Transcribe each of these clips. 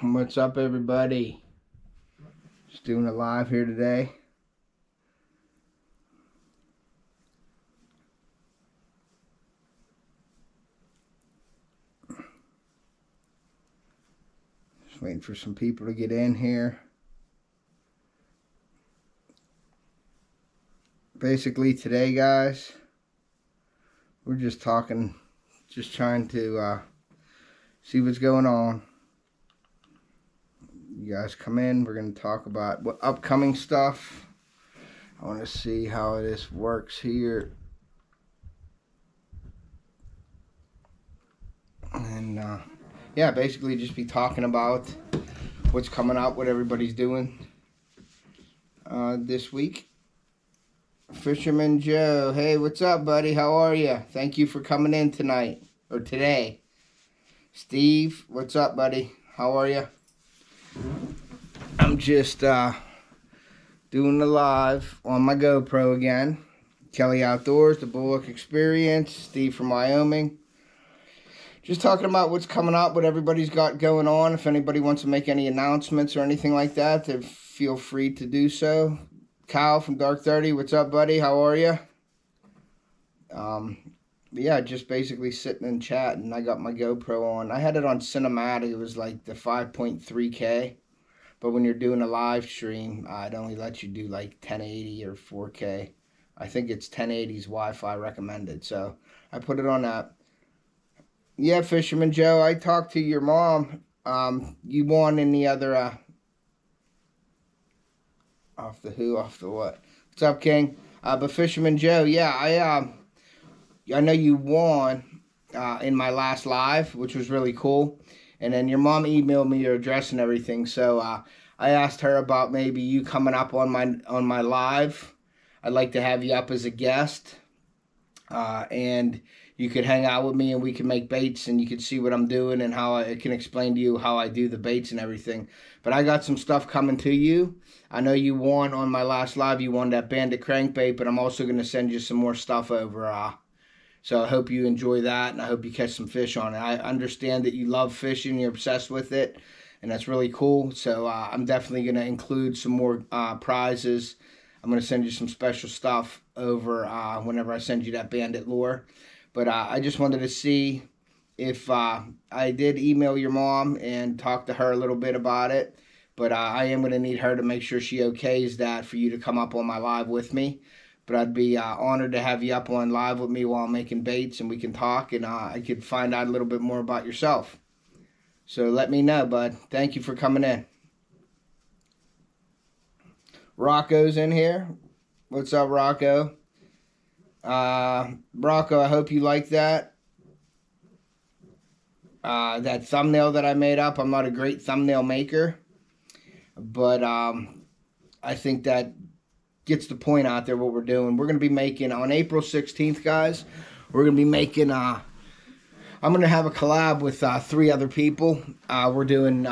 What's up, everybody? Just doing a live here today. Just waiting for some people to get in here. Basically today, guys, we're just talking, just trying to see what's going on. You guys come in, we're going to talk about what upcoming stuff. I want to see how this works here. And yeah, basically just be talking about what's coming up, what everybody's doing this week. Fisherman Joe, hey, what's up, buddy? How are you? Thank you for coming in tonight, or today. Steve, what's up, buddy? How are you? I'm just doing the live on my GoPro again. Kelly Outdoors, the Bullock Experience, Steve from Wyoming. Just talking about what's coming up, what everybody's got going on. If anybody wants to make any announcements or anything like that, then feel free to do so. Kyle from Dark 30, what's up, buddy? How are you? Yeah, just basically sitting and chatting. I got my GoPro on. I had it on cinematic. It was like the 5.3K. But when you're doing a live stream, it only lets you do like 1080 or 4K. I think it's 1080's Wi-Fi recommended. So I put it on that. Yeah, Fisherman Joe, I talked to your mom. You won in the other... Off the who, off the what? What's up, King? But Fisherman Joe, yeah, I know you won in my last live, which was really cool. And then your mom emailed me your address and everything. So I asked her about maybe you coming up on my live. I'd like to have you up as a guest, and you could hang out with me and we can make baits and you can see what I'm doing and how I can explain to you how I do the baits and everything. But I got some stuff coming to you. I know you won on my last live. You won that bandit crankbait, but I'm also going to send you some more stuff over. So I hope you enjoy that, and I hope you catch some fish on it. I understand that you love fishing, you're obsessed with it, and that's really cool. So I'm definitely going to include some more prizes. I'm going to send you some special stuff over whenever I send you that bandit lure. But I just wanted to see if I did email your mom and talk to her a little bit about it. But I am going to need her to make sure she okays that for you to come up on my live with me. But I'd be honored to have you up on live with me while I'm making baits and we can talk and I could find out a little bit more about yourself. So let me know, bud. Thank you for coming in. Rocco's in here. What's up, Rocco? Rocco, I hope you like that. That thumbnail that I made up. I'm not a great thumbnail maker, but I think that gets the point out there what we're doing. We're going to be making, on April 16th, guys, we're going to be making, I'm going to have a collab with 3 other people. We're doing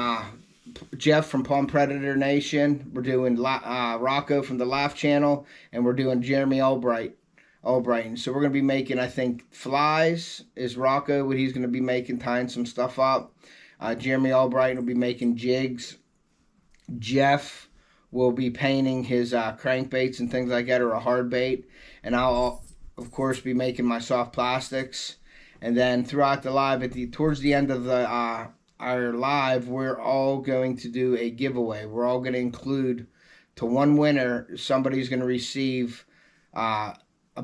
Jeff from Palm Predator Nation. We're doing Rocco from the Laugh Channel, and we're doing Jeremy Albright. So we're going to be making, I think, flies is Rocco, what he's going to be making, tying some stuff up. Jeremy Albright will be making jigs. Jeff will be painting his crankbaits and things like that, or a hard bait. And I'll, of course, be making my soft plastics. And then throughout the live, towards the end of our live, we're all going to do a giveaway. We're all going to include, to one winner, somebody's going to receive a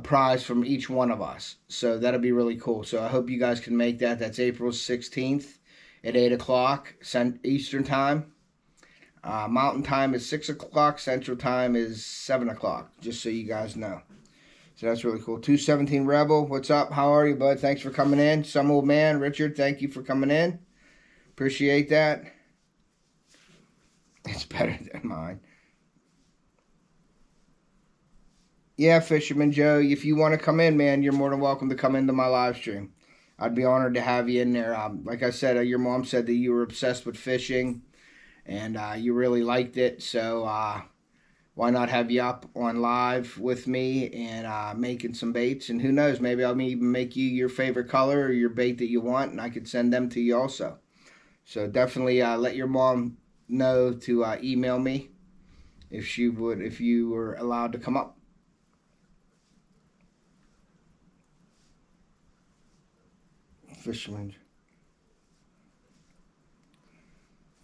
prize from each one of us. So that'll be really cool. So I hope you guys can make that. That's April 16th at 8 o'clock Eastern Time. Mountain Time is 6 o'clock. Central Time is 7 o'clock, just so you guys know. So that's really cool. 217 Rebel, what's up? How are you, bud? Thanks for coming in. Some old man, Richard, thank you for coming in. Appreciate that. It's better than mine. Yeah, Fisherman Joe, if you want to come in, man, you're more than welcome to come into my live stream. I'd be honored to have you in there. Like I said, your mom said that you were obsessed with fishing, and you really liked it. So why not have you up on live with me and making some baits? And who knows, maybe I'll even make you your favorite color or your bait that you want, and I could send them to you also. So definitely let your mom know to email me if you were allowed to come up. Fisherman.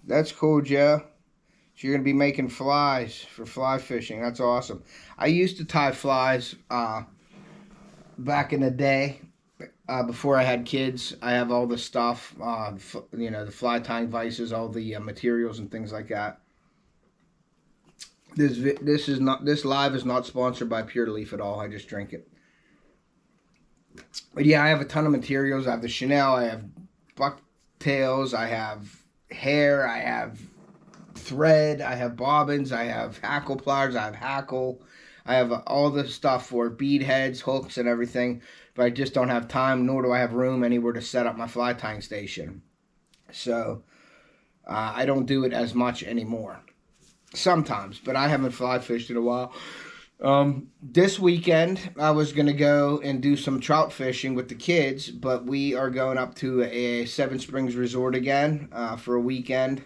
That's cool, Joe. So you're gonna be making flies for fly fishing. That's awesome. I used to tie flies back in the day. Before I had kids, I have all the stuff, the fly tying vices, all the materials and things like that. This live is not sponsored by Pure Leaf at all. I just drink it. But yeah, I have a ton of materials. I have the Chanel, I have bucktails, I have hair, I have thread, I have bobbins, I have hackle pliers, I have hackle, I have all the stuff for bead heads, hooks, and everything. But I just don't have time, nor do I have room anywhere to set up my fly tying station. So I don't do it as much anymore. Sometimes, but I haven't fly fished in a while. This weekend, I was going to go and do some trout fishing with the kids, but we are going up to a Seven Springs resort again for a weekend.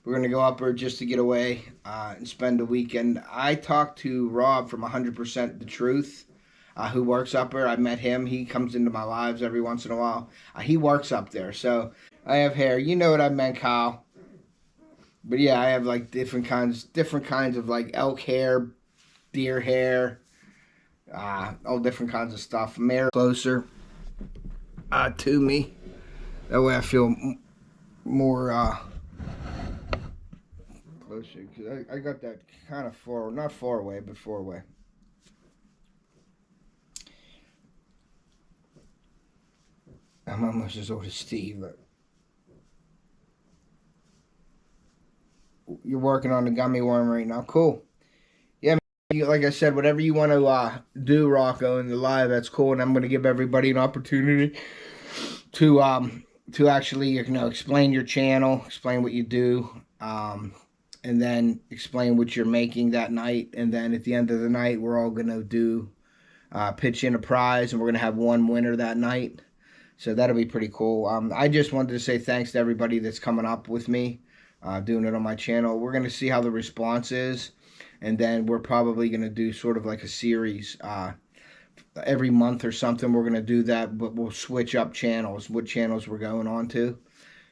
We're going to go up there just to get away and spend a weekend. I talked to Rob from 100% The Truth, who works up there. I met him. He comes into my lives every once in a while. He works up there, so I have hair. You know what I meant, Kyle. But yeah, I have like different kinds of like elk hair, deer hair, all different kinds of stuff. Mare closer to me. That way I feel more closer. Cause I got that kind of far, not far away, but far away. I'm almost as old as Steve, but you're working on the gummy worm right now. Cool. Yeah, like I said, whatever you want to do, Rocco, in the live, that's cool. And I'm going to give everybody an opportunity to actually, explain your channel, explain what you do, and then explain what you're making that night. And then at the end of the night, we're all going to do pitch in a prize, and we're going to have one winner that night. So that'll be pretty cool. I just wanted to say thanks to everybody that's coming up with me. Doing it on my channel. We're going to see how the response is, and then we're probably going to do sort of like a series every month or something. We're going to do that, but we'll switch up channels, what channels we're going on to.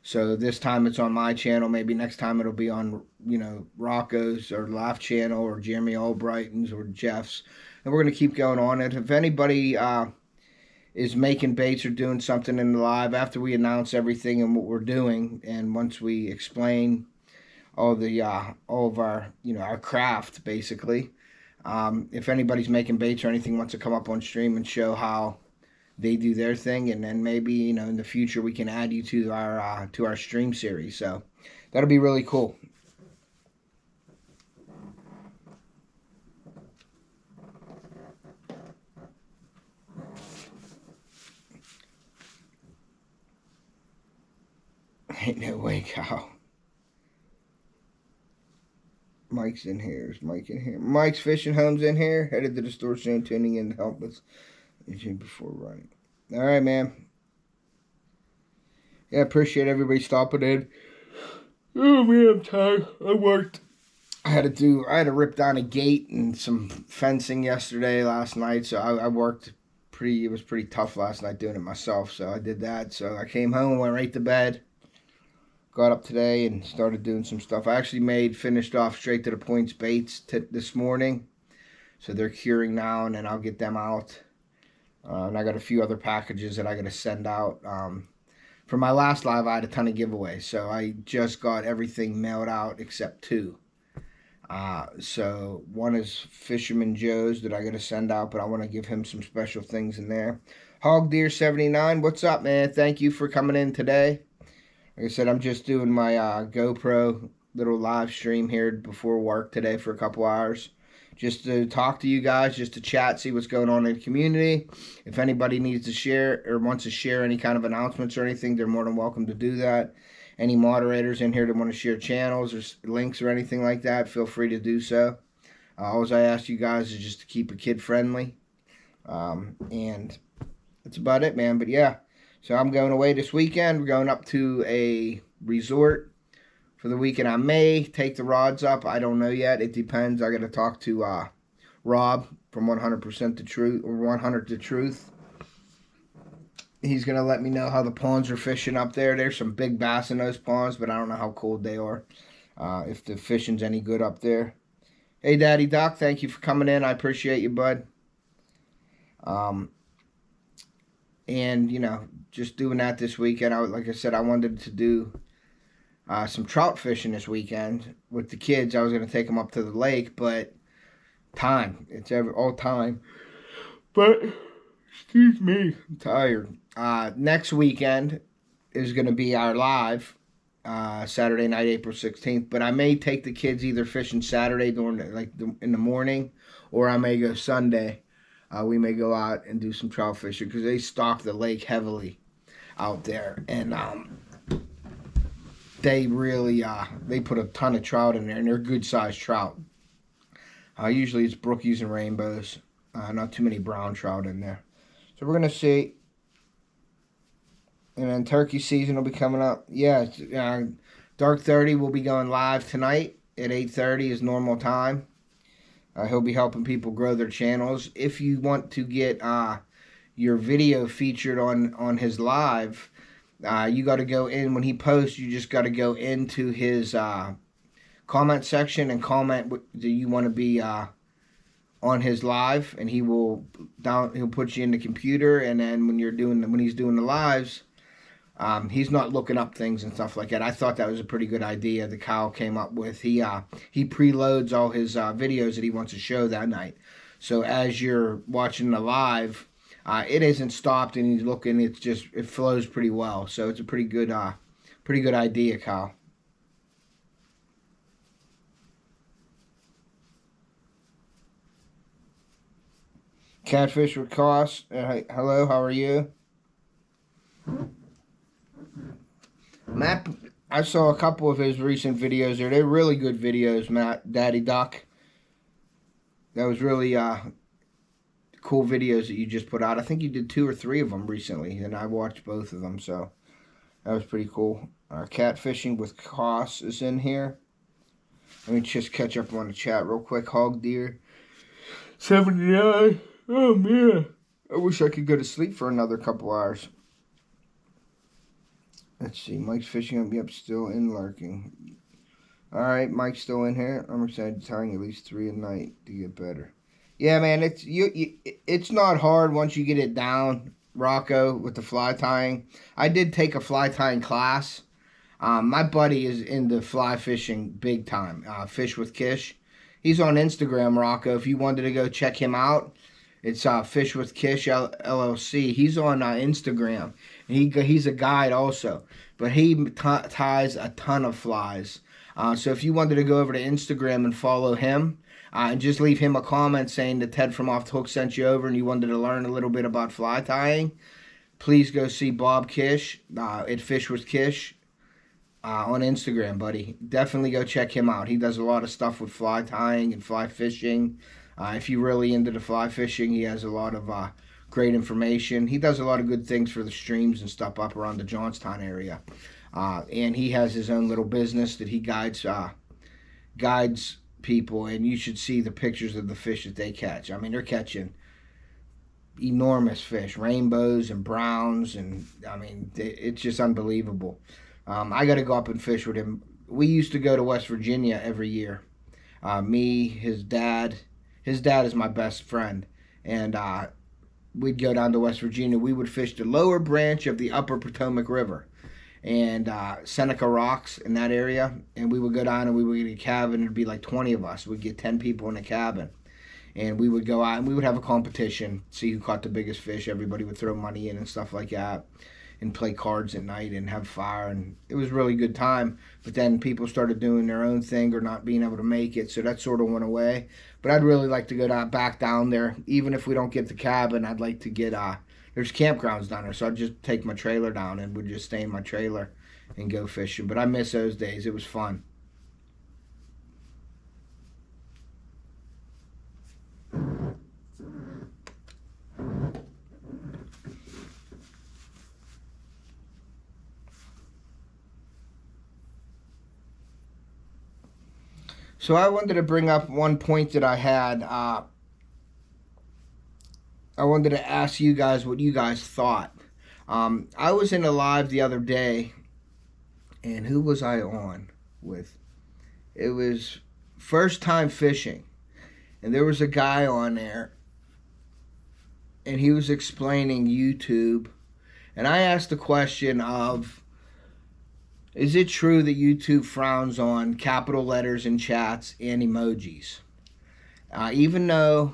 So this time it's on my channel. Maybe next time it'll be on, Rocco's or Laugh channel or Jeremy Albrighton's or Jeff's. And we're going to keep going on it. If anybody is making baits or doing something in the live after we announce everything and what we're doing, and once we explain all of our our craft basically, if anybody's making baits or anything, wants to come up on stream and show how they do their thing, and then maybe in the future we can add you to our stream series. So that'll be really cool. Ain't no way, Kyle. Mike's in here. Is Mike in here? Mike's Fishing Home's in here. Headed to the store soon, tuning in to help us before running. All right, man. Yeah, appreciate everybody stopping in. Oh man, I'm tired. I worked. I had to rip down a gate and some fencing last night. So I worked it was pretty tough last night doing it myself. So I did that. So I came home, went right to bed. Got up today and started doing some stuff. I actually finished off straight to the points baits this morning. So they're curing now, and then I'll get them out. And I got a few other packages that I got to send out. For my last live, I had a ton of giveaways. So I just got everything mailed out except 2. So one is Fisherman Joe's that I got to send out, but I want to give him some special things in there. Hog Deer 79, what's up, man? Thank you for coming in today. Like I said, I'm just doing my GoPro little live stream here before work today for a couple hours. Just to talk to you guys, just to chat, see what's going on in the community. If anybody needs to share or wants to share any kind of announcements or anything, they're more than welcome to do that. Any moderators in here that want to share channels or links or anything like that, feel free to do so. All I ask you guys is just to keep it kid-friendly. And that's about it, man. But yeah. So I'm going away this weekend. We're going up to a resort for the weekend. I may take the rods up. I don't know yet. It depends. I got to talk to Rob from 100% the Truth, or 100 the Truth. He's going to let me know how the ponds are fishing up there. There's some big bass in those ponds, but I don't know how cold they are. If the fishing's any good up there. Hey, Daddy Doc, thank you for coming in. I appreciate you, bud. And, you know, just doing that this weekend. Like I said, I wanted to do some trout fishing this weekend with the kids. I was going to take them up to the lake, but time. It's all time. But, excuse me, I'm tired. Next weekend is going to be our live, Saturday night, April 16th. But I may take the kids either fishing Saturday in the morning, or I may go Sunday. We may go out and do some trout fishing because they stock the lake heavily out there, and they really they put a ton of trout in there, and they're good sized trout. Usually it's brookies and rainbows, not too many brown trout in there. So we're gonna see. And then turkey season will be coming up. Yeah, Dark 30 will be going live tonight at 8:30 is normal time. He'll be helping people grow their channels. If you want to get your video featured on his live, you got to go in. When he posts, you just got to go into his comment section and comment that you want to be on his live, and he'll put you in the computer. And then when he's doing the lives, he's not looking up things and stuff like that. I thought that was a pretty good idea that Kyle came up with. He preloads all his videos that he wants to show that night. So as you're watching the live, it isn't stopped and he's looking. It flows pretty well. So it's a pretty good idea, Kyle. Catfish with Cost. Hello, how are you? Matt, I saw a couple of his recent videos there. They're really good videos, Matt, Daddy Doc. That was really cool videos that you just put out. I think you did 2 or 3 of them recently, and I watched both of them, so that was pretty cool. Catfishing with Cost is in here. Let me just catch up on the chat real quick. Hog Deer 79. Oh, man. I wish I could go to sleep for another couple hours. Let's see. Mike's fishing up. Yep, still in lurking. Alright, Mike's still in here. I'm excited to tying at least 3 a night to get better. Yeah, man, it's not hard once you get it down, Rocco, with the fly tying. I did take a fly tying class. My buddy is into fly fishing big time. Fish with Kish. He's on Instagram, Rocco. If you wanted to go check him out, it's Fish with Kish LLC. He's on Instagram. He's a guide also, but he ties a ton of flies. So if you wanted to go over to Instagram and follow him, and just leave him a comment saying that Ted from Off the Hook sent you over and you wanted to learn a little bit about fly tying, please go see Bob Kish at Fish with Kish on Instagram, buddy. Definitely go check him out. He does a lot of stuff with fly tying and fly fishing. If you're really into the fly fishing, he has a lot of great information. He does a lot of good things for the streams and stuff up around the Johnstown area. And he has his own little business that he guides people, and you should see the pictures of the fish that they catch. I mean, they're catching enormous fish, rainbows and browns, and I mean, it's just unbelievable. I got to go up and fish with him. We used to go to West Virginia every year. Me, his dad is my best friend, and we'd go down to West Virginia. We would fish the lower branch of the upper Potomac River and Seneca Rocks in that area, and we would go down and we would get a cabin. It'd be like 20 of us. We'd get 10 people in a cabin, and we would go out and we would have a competition, see who caught the biggest fish. Everybody would throw money in and stuff like that, and play cards at night and have fire, and it was a really good time. But then people started doing their own thing or not being able to make it, so that sort of went away. But I'd really like to go back down there. Even if we don't get the cabin, I'd like to get there's campgrounds down there, so I'd just take my trailer down and would just stay in my trailer and go fishing. But I miss those days. It was fun. So I wanted to bring up one point that I had. I wanted to ask you guys what you guys thought. I was in a live the other day, and who was I on with? It was First Time Fishing, and there was a guy on there, and he was explaining YouTube, and I asked the question of, is it true that YouTube frowns on capital letters in chats and emojis? Even though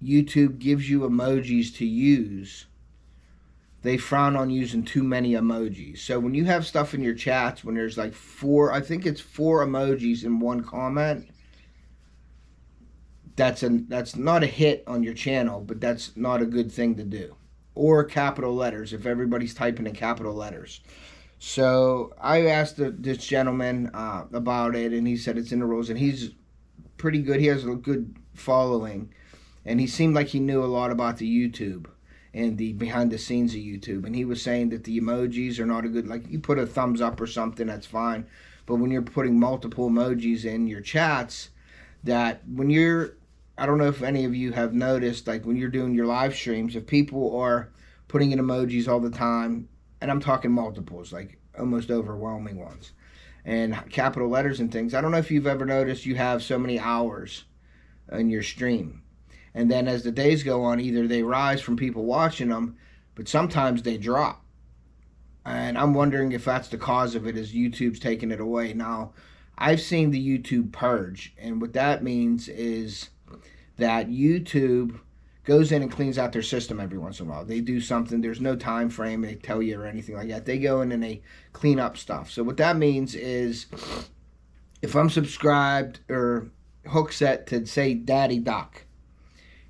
YouTube gives you emojis to use, they frown on using too many emojis. So when you have stuff in your chats, when there's like I think it's 4 emojis in one comment, that's not a hit on your channel, but that's not a good thing to do. Or capital letters, if everybody's typing in capital letters. So I asked this gentleman about it, and he said it's in the rules, and he's pretty good. He has a good following, and he seemed like he knew a lot about the YouTube and the behind the scenes of YouTube. And he was saying that the emojis are not a good, like you put a thumbs up or something, that's fine. But when you're putting multiple emojis in your chats, that when you're, I don't know if any of you have noticed, like when you're doing your live streams, if people are putting in emojis all the time, and I'm talking multiples, like almost overwhelming ones, and capital letters and things. I don't know if you've ever noticed you have so many hours in your stream. And then as the days go on, either they rise from people watching them, but sometimes they drop. And I'm wondering if that's the cause of it, is YouTube's taking it away. Now, I've seen the YouTube purge, and what that means is that YouTube goes in and cleans out their system every once in a while. They do something, there's no time frame they tell you or anything like that. They go in and they clean up stuff. So what that means is, if I'm subscribed or hook set to, say, Daddy Duck,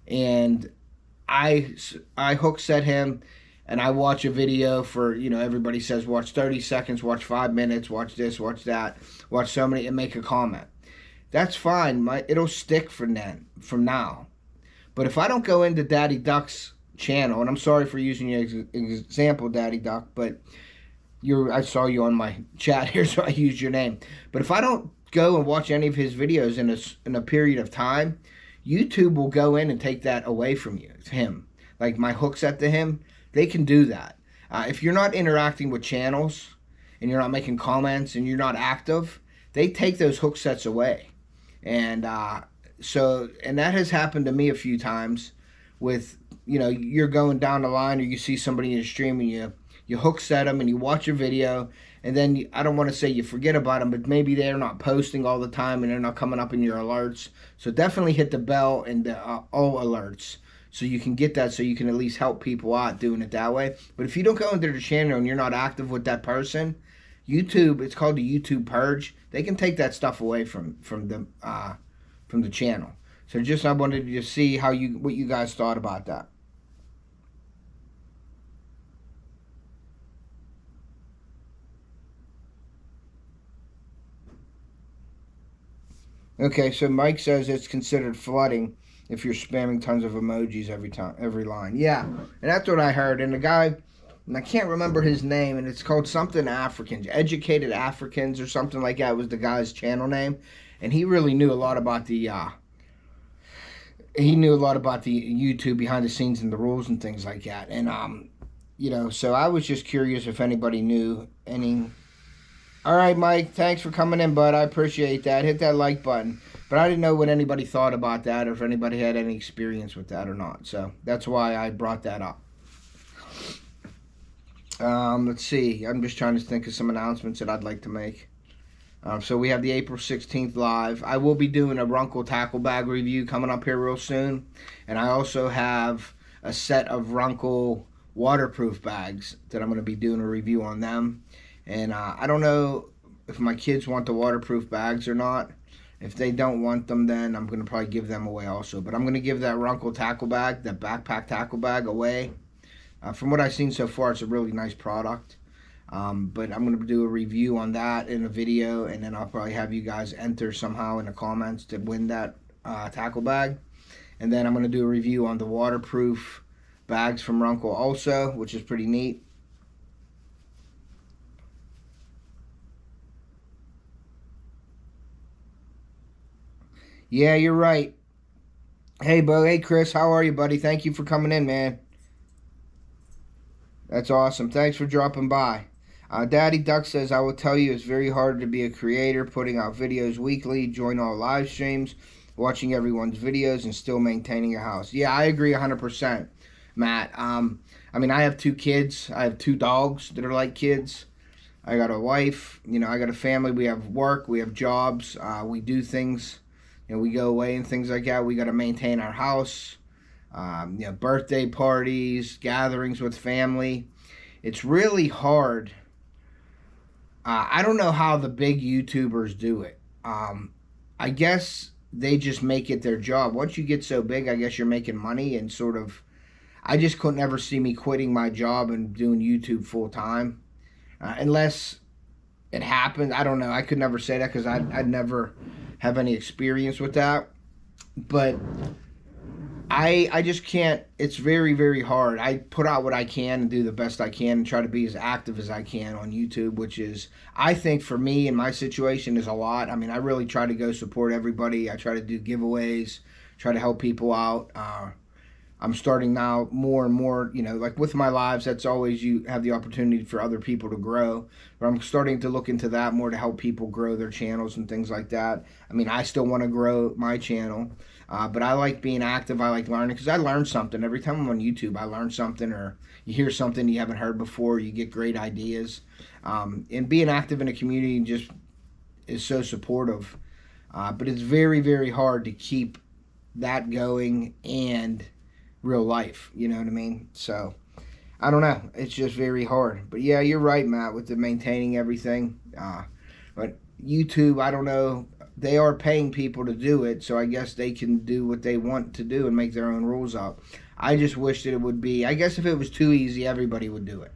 and I hook set him, and I watch a video for, everybody says watch 30 seconds, watch 5 minutes, watch this, watch that, watch so many, and make a comment. That's fine. It'll stick from now. But if I don't go into Daddy Duck's channel, and I'm sorry for using your example, Daddy Duck, but I saw you on my chat here, so I used your name. But if I don't go and watch any of his videos in a period of time, YouTube will go in and take that away from you, him. Like my hook set to him, they can do that. If you're not interacting with channels, and you're not making comments, and you're not active, they take those hook sets away. And and that has happened to me a few times with, you're going down the line, or you see somebody in a stream, and you hook set them and you watch a video, and then I don't want to say you forget about them, but maybe they're not posting all the time and they're not coming up in your alerts. So definitely hit the bell and the all alerts, so you can get that, so you can at least help people out doing it that way. But if you don't go into the channel and you're not active with that person, YouTube, it's called the YouTube purge. They can take that stuff away from the channel. So I wanted to see what you guys thought about that. Okay, so Mike says it's considered flooding if you're spamming tons of emojis every line. Yeah, and that's what I heard. And the guy, and I can't remember his name, and it's called something Africans, Educated Africans or something like that was the guy's channel name. And he really knew a lot about the YouTube behind the scenes and the rules and things like that. And so I was just curious if anybody knew any. All right, Mike, thanks for coming in, bud. I appreciate that. Hit that like button. But I didn't know what anybody thought about that, or if anybody had any experience with that or not. So that's why I brought that up. Let's see. I'm just trying to think of some announcements that I'd like to make. So we have the April 16th live. I will be doing a Runkle tackle bag review coming up here real soon. And I also have a set of Runkle waterproof bags that I'm going to be doing a review on them. And I don't know if my kids want the waterproof bags or not. If they don't want them, then I'm going to probably give them away also. But I'm going to give that Runkle tackle bag, that backpack tackle bag, away. From what I've seen so far, it's a really nice product. But I'm going to do a review on that in a video, and then I'll probably have you guys enter somehow in the comments to win that tackle bag. And then I'm going to do a review on the waterproof bags from Runkle also, which is pretty neat. Yeah, you're right. Hey, Bo. Hey, Chris. How are you, buddy? Thank you for coming in, man. That's awesome. Thanks for dropping by. Daddy Duck says, I will tell you it's very hard to be a creator, putting out videos weekly, join all live streams, watching everyone's videos, and still maintaining a house. Yeah, I agree 100%, Matt. I mean, I have 2 kids. I have 2 dogs that are like kids. I got a wife. You know, I got a family. We have work. We have jobs. We do things. You know, we go away and things like that. We got to maintain our house. You know, birthday parties, gatherings with family. It's really hard. I don't know how the big YouTubers do it. I guess they just make it their job. Once you get so big, I guess you're making money and sort of. I just couldn't ever see me quitting my job and doing YouTube full time, unless it happened. I don't know. I could never say that because I'd never have any experience with that. But I just can't. It's very, very hard. I put out what I can and do the best I can and try to be as active as I can on YouTube, which is, I think for me in my situation, is a lot. I mean, I really try to go support everybody. I try to do giveaways, try to help people out. I'm starting now more and more, you know, like with my lives, that's always, you have the opportunity for other people to grow. But I'm starting to look into that more to help people grow their channels and things like that. I mean, I still want to grow my channel, but I like being active. I like learning because I learn something. Every time I'm on YouTube, I learn something, or you hear something you haven't heard before. You get great ideas. And being active in a community just is so supportive. But it's very, very hard to keep that going and real life, you know what I mean? So I don't know, it's just very hard. But yeah, you're right, Matt, with the maintaining everything. But YouTube, I don't know, they are paying people to do it, so I guess they can do what they want to do and make their own rules up. I just wish that it would be, I guess if it was too easy, everybody would do it.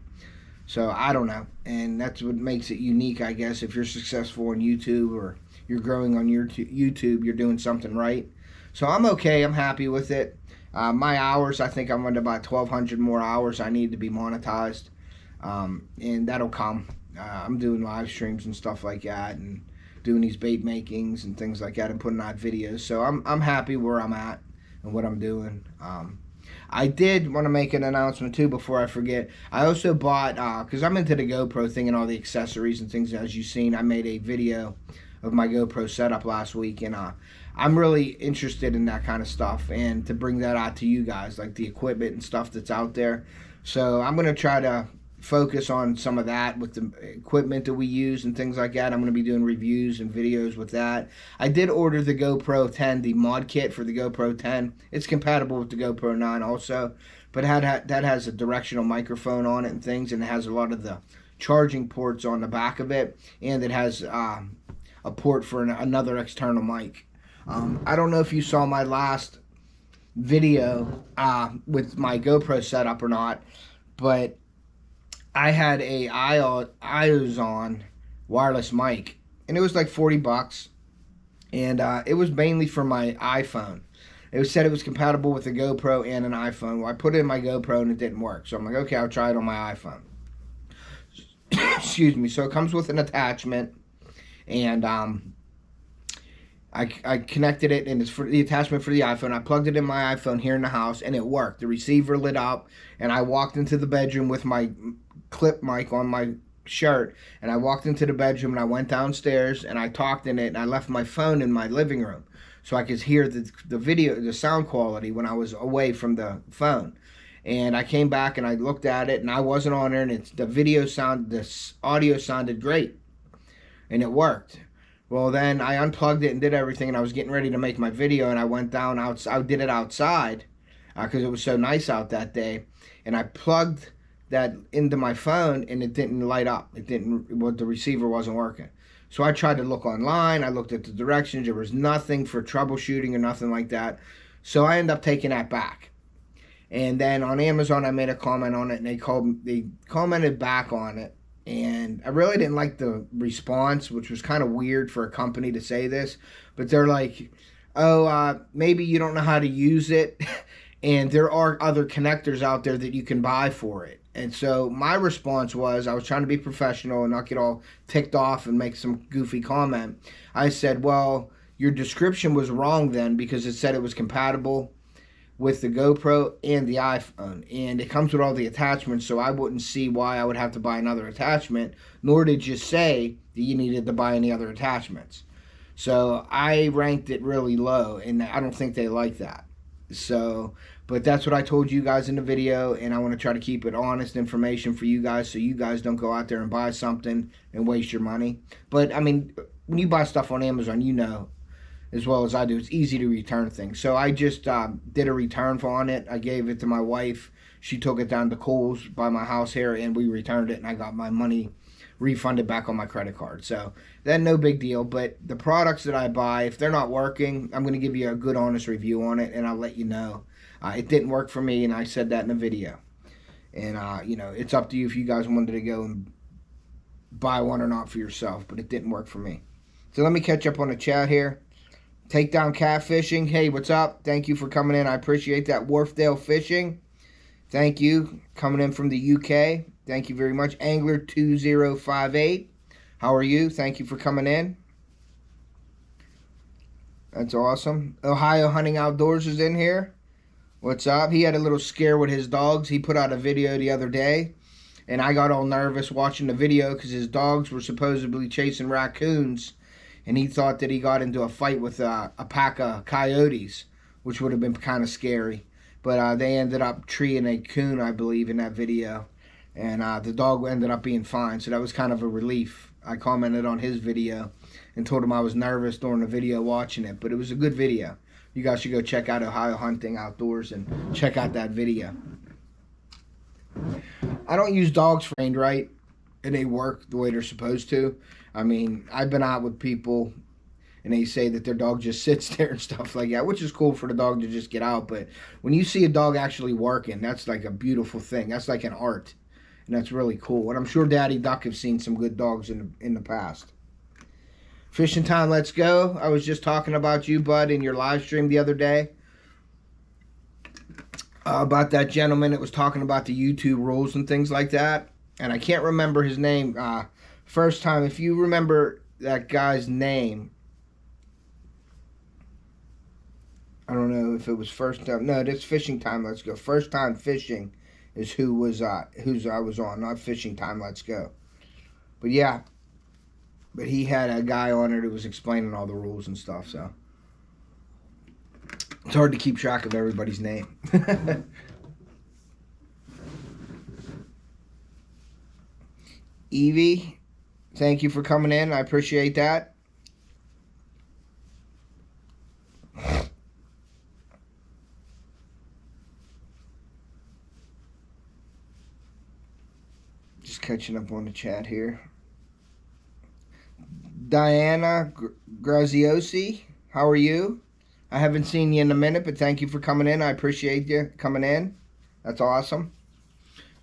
So I don't know, and that's what makes it unique, I guess. If you're successful on YouTube or you're growing on your YouTube, you're doing something right. So I'm okay, I'm happy with it. My hours, I think I'm at about 1,200 more hours I need to be monetized, and that'll come. I'm doing live streams and stuff like that, and doing these bait makings and things like that, and putting out videos. So I'm happy where I'm at and what I'm doing. I did want to make an announcement too before I forget. I also bought, because I'm into the GoPro thing and all the accessories and things. As you've seen, I made a video of my GoPro setup last week, and I'm really interested in that kind of stuff and to bring that out to you guys, like the equipment and stuff that's out there. So I'm going to try to focus on some of that with the equipment that we use and things like that. I'm going to be doing reviews and videos with that. I did order the GoPro 10, the mod kit for the GoPro 10. It's compatible with the GoPro 9 also, but that has a directional microphone on it and things, and it has a lot of the charging ports on the back of it, and it has a port for another external mic. I don't know if you saw my last video with my GoPro setup or not, but I had a IOZON wireless mic, and it was like $40, and it was mainly for my iPhone. It said it was compatible with a GoPro and an iPhone. Well, I put it in my GoPro and it didn't work, so I'm like, okay, I'll try it on my iPhone. Excuse me. So it comes with an attachment, and I connected it, and it's for the attachment for the iPhone. I plugged it in my iPhone here in the house, and it worked. The receiver lit up, and I walked into the bedroom with my clip mic on my shirt, and I walked into the bedroom, and I went downstairs, and I talked in it, and I left my phone in my living room so I could hear the video, the sound quality when I was away from the phone. And I came back, and I looked at it, and I wasn't on there, and the audio sounded great, and it worked. Well, then I unplugged it and did everything, and I was getting ready to make my video, and I went down outside. I did it outside because it was so nice out that day, and I plugged that into my phone, and it didn't light up. The receiver wasn't working. So I tried to look online. I looked at the directions. There was nothing for troubleshooting or nothing like that. So I ended up taking that back. And then on Amazon, I made a comment on it, and they commented back on it. And I really didn't like the response, which was kind of weird for a company to say this. But they're like, oh, maybe you don't know how to use it. And there are other connectors out there that you can buy for it. And so my response was, I was trying to be professional and not get all ticked off and make some goofy comment. I said, well, your description was wrong then, because it said it was compatible with the GoPro and the iPhone, and it comes with all the attachments, so I wouldn't see why I would have to buy another attachment, nor did you say that you needed to buy any other attachments. So I ranked it really low, and I don't think they like that. So, but that's what I told you guys in the video, and I want to try to keep it honest information for you guys, so you guys don't go out there and buy something and waste your money. But I mean, when you buy stuff on Amazon, you know as well as I do, it's easy to return things. So I just did a return on it. I gave it to my wife. She took it down to Kohl's by my house here, and we returned it, and I got my money refunded back on my credit card. So that's no big deal. But the products that I buy, if they're not working, I'm going to give you a good, honest review on it, and I'll let you know. It didn't work for me, and I said that in the video. And, you know, it's up to you if you guys wanted to go and buy one or not for yourself, but it didn't work for me. So let me catch up on the chat here. Takedown Catfishing. Hey, what's up? Thank you for coming in. I appreciate that. Wharfdale Fishing. Thank you. Coming in from the UK. Thank you very much. Angler 2058. How are you? Thank you for coming in. That's awesome. Ohio Hunting Outdoors is in here. What's up? He had a little scare with his dogs. He put out a video the other day, and I got all nervous watching the video because his dogs were supposedly chasing raccoons. And he thought that he got into a fight with a pack of coyotes, which would have been kind of scary. But they ended up treeing a coon, I believe, in that video. And the dog ended up being fine, so that was kind of a relief. I commented on his video and told him I was nervous during the video watching it. But it was a good video. You guys should go check out Ohio Hunting Outdoors and check out that video. I don't use dogs trained right, and they work the way they're supposed to. I mean, I've been out with people, and they say that their dog just sits there and stuff like that, which is cool for the dog to just get out. But when you see a dog actually working, that's like a beautiful thing. That's like an art, and that's really cool. And I'm sure Daddy Duck have seen some good dogs in the past. Fishing Time, let's go. I was just talking about you, bud, in your live stream the other day. About that gentleman that was talking about the YouTube rules and things like that. And I can't remember his name. First Time, if you remember that guy's name, I don't know if it was First Time. No, it's Fishing Time, let's go. First Time Fishing is whose I was on, not Fishing Time, let's go. But yeah, but he had a guy on it who was explaining all the rules and stuff, so it's hard to keep track of everybody's name. Evie, thank you for coming in. I appreciate that. Just catching up on the chat here. Diana Graziosi, how are you? I haven't seen you in a minute, but thank you for coming in. I appreciate you coming in. That's awesome.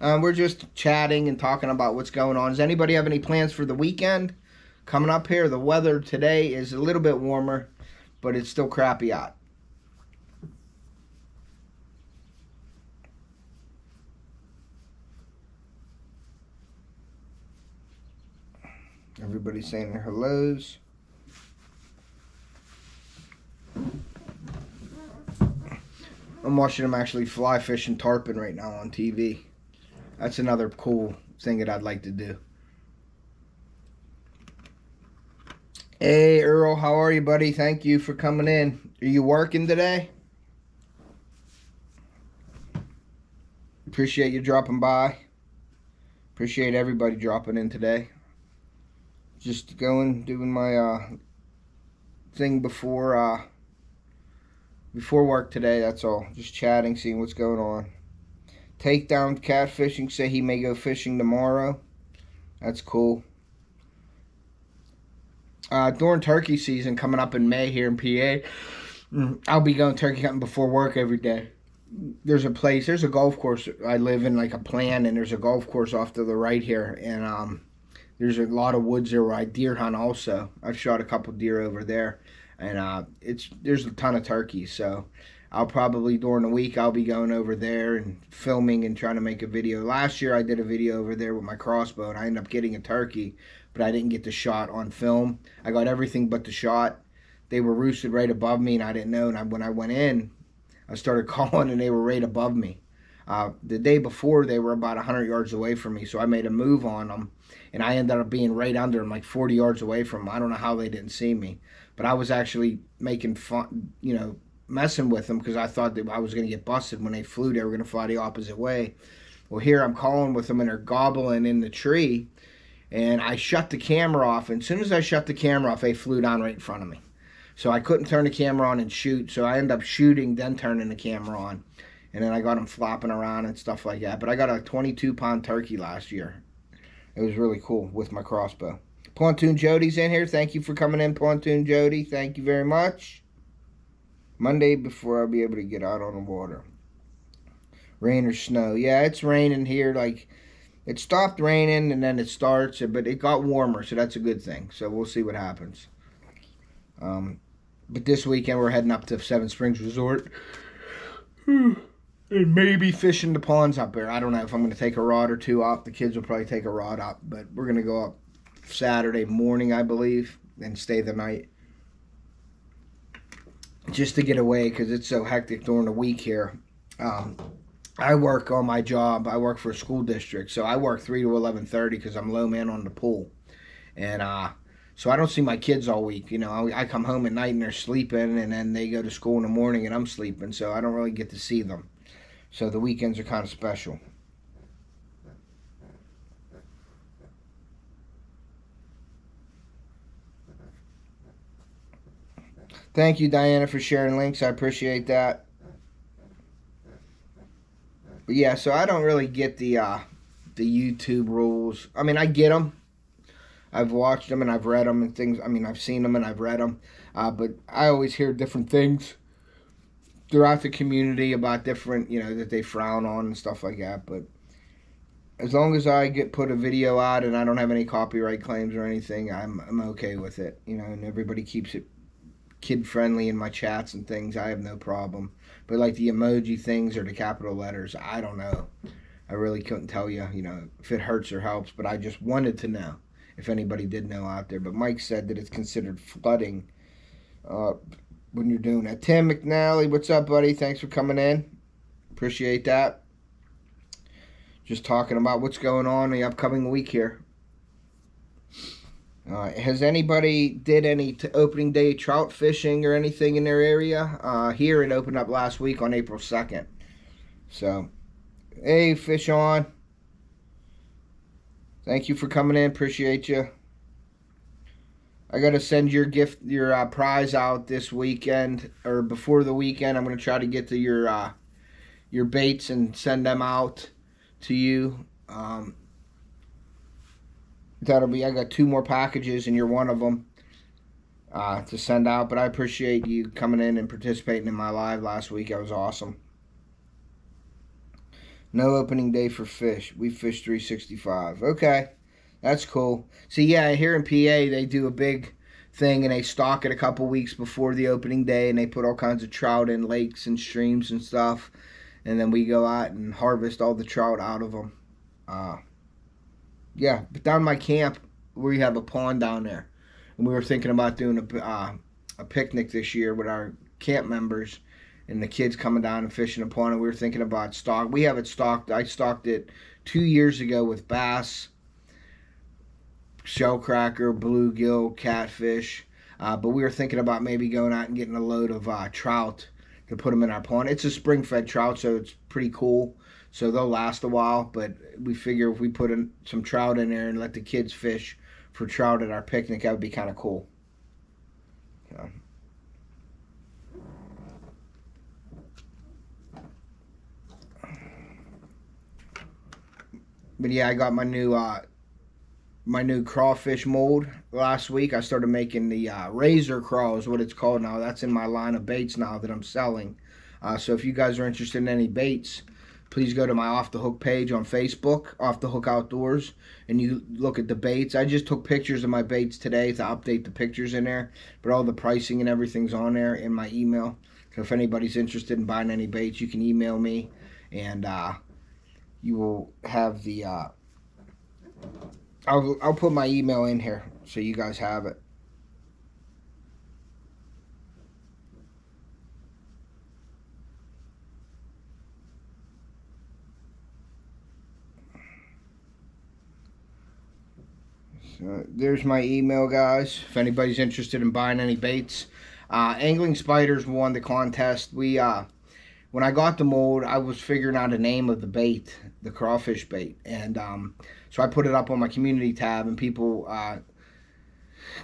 We're just chatting and talking about what's going on. Does anybody have any plans for the weekend coming up here? The weather today is a little bit warmer, but it's still crappy out. Everybody's saying their hellos. I'm watching them actually fly fishing tarpon right now on TV. That's another cool thing that I'd like to do. Hey, Earl, how are you, buddy? Thank you for coming in. Are you working today? Appreciate you dropping by. Appreciate everybody dropping in today. Just doing my thing before work today, that's all. Just chatting, seeing what's going on. Takedown Catfishing, say he may go fishing tomorrow. That's cool. During turkey season coming up in May here in PA, I'll be going turkey hunting before work every day. There's a golf course. I live in like a plan, and there's a golf course off to the right here, and there's a lot of woods there where I deer hunt also. I've shot a couple deer over there, and there's a ton of turkeys, so I'll probably, during the week, I'll be going over there and filming and trying to make a video. Last year, I did a video over there with my crossbow, and I ended up getting a turkey, but I didn't get the shot on film. I got everything but the shot. they were roosted right above me, and I didn't know. And when I went in, I started calling, and they were right above me. The day before, they were about 100 yards away from me, so I made a move on them, and I ended up being right under them, like 40 yards away from them. I don't know how they didn't see me, but I was actually making fun, messing with them, because I thought that I was going to get busted when they flew. They were going to fly the opposite way. Well, here I'm calling with them, and they're gobbling in the tree, and I shut the camera off, and as soon as I shut the camera off, they flew down right in front of me. So I couldn't turn the camera on and shoot, so I ended up shooting, then turning the camera on. And then I got them flopping around and stuff like that. But I got a 22-pound turkey last year. It was really cool with my crossbow. Pontoon Jody's in here. Thank you for coming in, Pontoon Jody. Thank you very much. Monday before I'll be able to get out on the water. Rain or snow. Yeah, it's raining here. Like, it stopped raining and then it starts. But it got warmer, so that's a good thing. So we'll see what happens. But this weekend we're heading up to Seven Springs Resort. And maybe fishing the ponds up there. I don't know if I'm going to take a rod or two up. The kids will probably take a rod up. But we're going to go up Saturday morning, I believe, and stay the night. Just to get away, because it's so hectic during the week here. I work on my job. I work for a school district. So I work 3 to 11:30 because I'm low man on the pool. And so I don't see my kids all week. I come home at night and they're sleeping. And then they go to school in the morning and I'm sleeping. So I don't really get to see them. So the weekends are kind of special. Thank you, Diana, for sharing links. I appreciate that. But yeah, so I don't really get the YouTube rules. I mean, I get them. I've watched them and I've read them and things. I mean, I've seen them and I've read them. But I always hear different things throughout the community about different, that they frown on and stuff like that. But as long as I put a video out and I don't have any copyright claims or anything, I'm okay with it. And everybody keeps it kid friendly in my chats and things. I have no problem. But like the emoji things or the capital letters, I don't know. I really couldn't tell you, if it hurts or helps. But I just wanted to know if anybody did know out there. But Mike said that it's considered flooding. When you're doing that. Tim McNally, what's up, buddy? Thanks for coming in. Appreciate that. Just talking about what's going on in the upcoming week here. Has anybody did any opening day trout fishing or anything in their area? Here it opened up last week on April 2nd. So, hey, Fish On. Thank you for coming in. Appreciate you. I got to send your prize out this weekend or before the weekend. I'm going to try to get to your baits and send them out to you. I got 2 more packages and you're one of them to send out. But I appreciate you coming in and participating in my live last week. That was awesome. No opening day for fish. We fished 365. Okay. That's cool. See, yeah, here in PA, they do a big thing, and they stock it a couple weeks before the opening day, and they put all kinds of trout in lakes and streams and stuff, and then we go out and harvest all the trout out of them. Yeah, but down my camp, we have a pond down there, and we were thinking about doing a picnic this year with our camp members, and the kids coming down and fishing a pond, and we were thinking about stock. We have it stocked. I stocked it 2 years ago with bass, shellcracker, bluegill, catfish, but we were thinking about maybe going out and getting a load of trout to put them in our pond. It's a spring-fed trout, so it's pretty cool, so they'll last a while, but we figure if we put some trout in there and let the kids fish for trout at our picnic, that would be kind of cool. So. But yeah, I got my new crawfish mold last week. I started making the razor craw is what it's called now. That's in my line of baits now that I'm selling. So if you guys are interested in any baits, please go to my Off the Hook page on Facebook, Off the Hook Outdoors, and you look at the baits. I just took pictures of my baits today to update the pictures in there, but all the pricing and everything's on there in my email. So if anybody's interested in buying any baits, you can email me, and you will have the... I'll put my email in here so you guys have it. So there's my email, guys, if anybody's interested in buying any baits. Angling Spiders won the contest. When I got the mold, I was figuring out a name of the bait, the crawfish bait, and so I put it up on my community tab, and people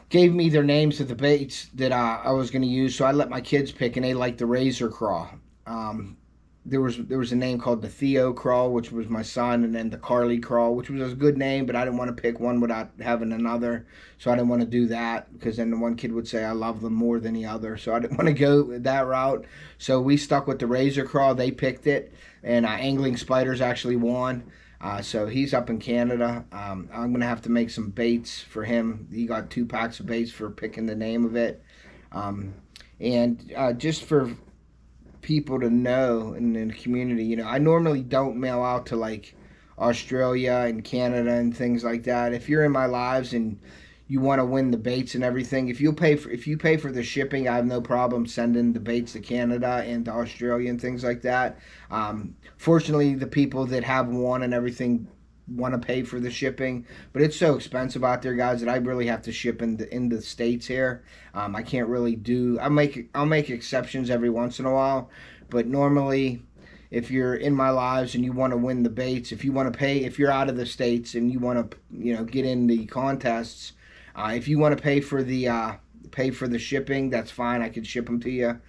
gave me their names of the baits that I was going to use. So I let my kids pick, and they liked the razor craw. There was a name called the Theo crawl, which was my son, and then the Carly crawl, which was a good name, but I didn't want to pick one without having another, so I didn't want to do that, because then the one kid would say I love them more than the other, so I didn't want to go that route. So we stuck with the razor crawl. They picked it, and Angling Spiders actually won. So he's up in Canada. I'm going to have to make some baits for him. He got 2 packs of baits for picking the name of it. And just for people to know in the community, you know, I normally don't mail out to like Australia and Canada and things like that. If you're in my lives and you want to win the baits and everything, if you pay for the shipping, I have no problem sending the baits to Canada and to Australia and things like that. Fortunately, the people that have won and everything want to pay for the shipping, but it's so expensive out there, guys, that I really have to ship in the States here. I can't really do. I'll make exceptions every once in a while, but normally, if you're in my lives and you want to win the baits, if you want to pay, if you're out of the States and you want to, you know, get in the contests, if you want to pay for the shipping, that's fine. I could ship them to you.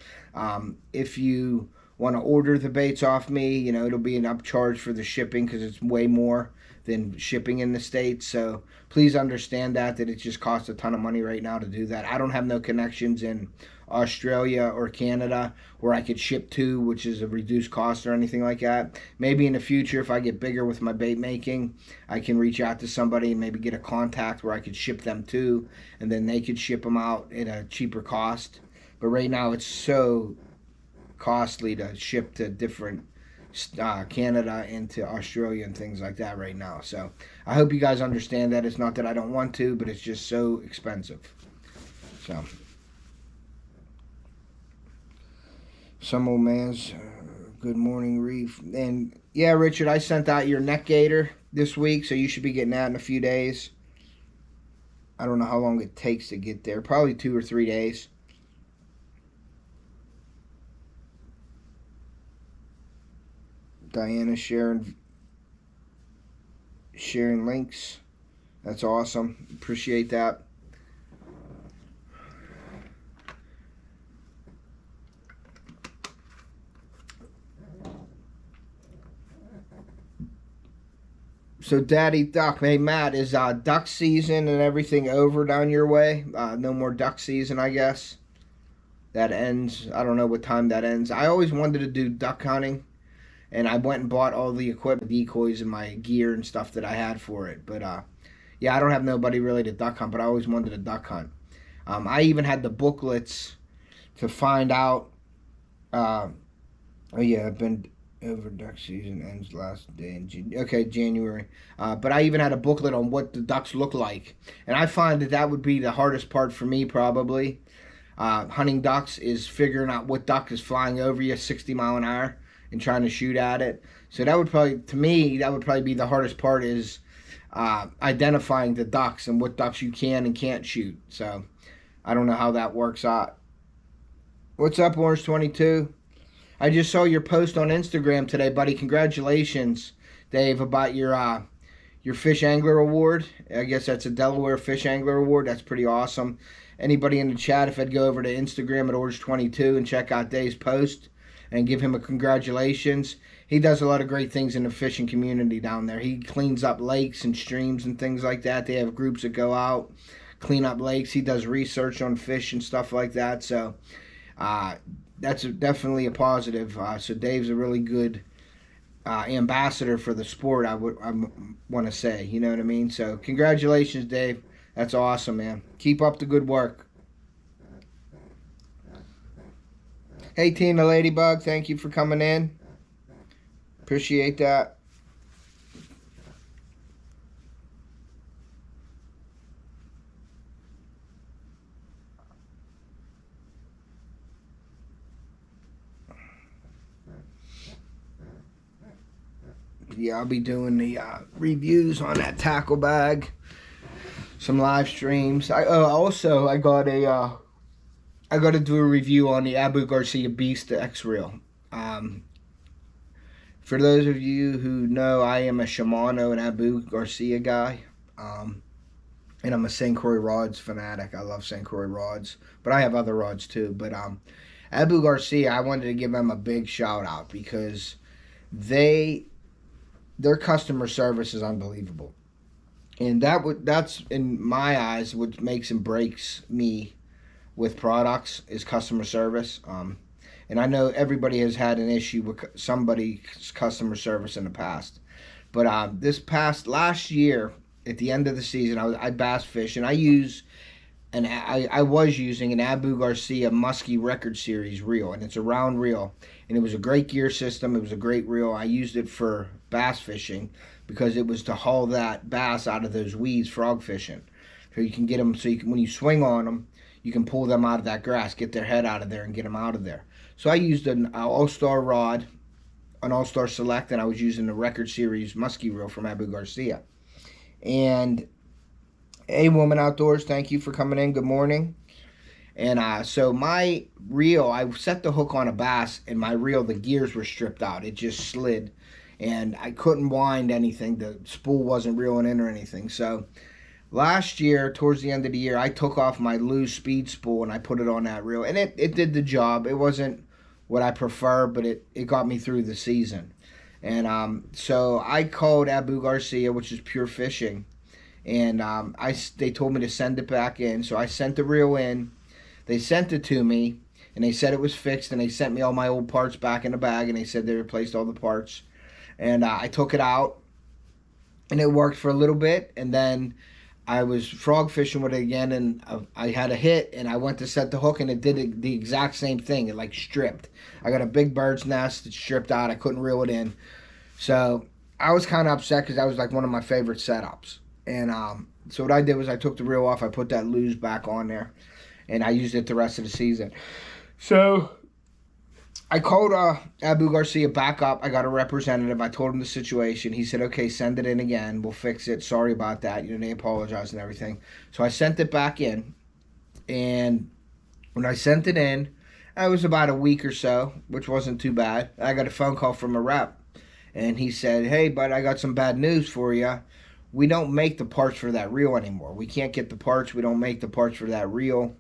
If you want to order the baits off me, you know, it'll be an upcharge for the shipping because it's way more than shipping in the States. So please understand that it just costs a ton of money right now to do that. I don't have no connections in Australia or Canada where I could ship to, which is a reduced cost or anything like that. Maybe in the future, if I get bigger with my bait making, I can reach out to somebody and maybe get a contact where I could ship them to, and then they could ship them out at a cheaper cost. But right now it's so costly to ship to different Canada and to Australia and things like that right now. So I hope you guys understand that. It's not that I don't want to, but it's just so expensive. So some old man's good morning reef. And yeah, Richard, I sent out your neck gator this week, so you should be getting that in a few days. I don't know how long it takes to get there, probably 2 or 3 days. Diana sharing links. That's awesome. Appreciate that. So Daddy Duck, hey Matt, is duck season and everything over down your way? No more duck season, I guess. That ends, I don't know what time that ends. I always wanted to do duck hunting, and I went and bought all the equipment, decoys, and my gear and stuff that I had for it. But yeah, I don't have nobody really to duck hunt, but I always wanted to duck hunt. I even had the booklets to find out. Oh yeah, I've been over duck season ends last day in January. But I even had a booklet on what the ducks look like, and I find that would be the hardest part for me probably. Hunting ducks is figuring out what duck is flying over you 60 mile an hour and trying to shoot at it. So that would probably, to me, that would probably be the hardest part, is identifying the ducks and what ducks you can and can't shoot. So I don't know how that works out. What's up, Orange 22? I just saw your post on Instagram today, buddy. Congratulations, Dave, about your Fish Angler Award. I guess that's a Delaware Fish Angler Award. That's pretty awesome. Anybody in the chat, if I'd go over to Instagram at Orange 22 and check out Dave's post and give him a congratulations. He does a lot of great things in the fishing community down there. He cleans up lakes and streams and things like that. They have groups that go out, clean up lakes. He does research on fish and stuff like that. So that's definitely a positive. So Dave's a really good ambassador for the sport, I want to say. You know what I mean? So congratulations, Dave. That's awesome, man. Keep up the good work. Hey, Tina Ladybug, thank you for coming in. Appreciate that. Yeah, I'll be doing the reviews on that tackle bag some live streams. I got to do a review on the Abu Garcia Beast X Reel. For those of you who know, I am a Shimano and Abu Garcia guy. And I'm a St. Croix rods fanatic. I love St. Croix rods, but I have other rods too. But Abu Garcia, I wanted to give them a big shout out because their customer service is unbelievable, and that's in my eyes what makes and breaks me with products is customer service. And I know everybody has had an issue with somebody's customer service in the past, but last year at the end of the season, I bass fish, and I was using an Abu Garcia Muskie Record Series reel, and it's a round reel, and it was a great gear system. It was a great reel. I used it for bass fishing because it was to haul that bass out of those weeds frog fishing, so you can get them. So when you swing on them, you can pull them out of that grass, get their head out of there, and get them out of there. So I used an All-Star rod, an All-Star Select, and I was using the Record Series Muskie reel from Abu Garcia. And hey, Woman Outdoors, thank you for coming in. Good morning. And so my reel, I set the hook on a bass, and my reel, the gears were stripped out. It just slid, and I couldn't wind anything. The spool wasn't reeling in or anything. So last year, towards the end of the year, I took off my loose speed spool, and I put it on that reel, and it did the job. It wasn't what I prefer, but it got me through the season. And so I called Abu Garcia, which is Pure Fishing, and they told me to send it back in. So I sent the reel in. They sent it to me, and they said it was fixed, and they sent me all my old parts back in the bag, and they said they replaced all the parts. And I took it out, and it worked for a little bit, and then I was frog fishing with it again, and I had a hit, and I went to set the hook, and it did the exact same thing. It like stripped. I got a big bird's nest. It stripped out. I couldn't reel it in. So I was kind of upset because that was like one of my favorite setups. And so what I did was I took the reel off. I put that luge back on there, and I used it the rest of the season. So I called Abu Garcia back up. I got a representative. I told him the situation. He said, okay, send it in again. We'll fix it. Sorry about that. You know, they apologized and everything. So I sent it back in. And when I sent it in, it was about a week or so, which wasn't too bad. I got a phone call from a rep. And he said, hey, bud, I got some bad news for you. We don't make the parts for that reel anymore. We can't get the parts. We don't make the parts for that reel.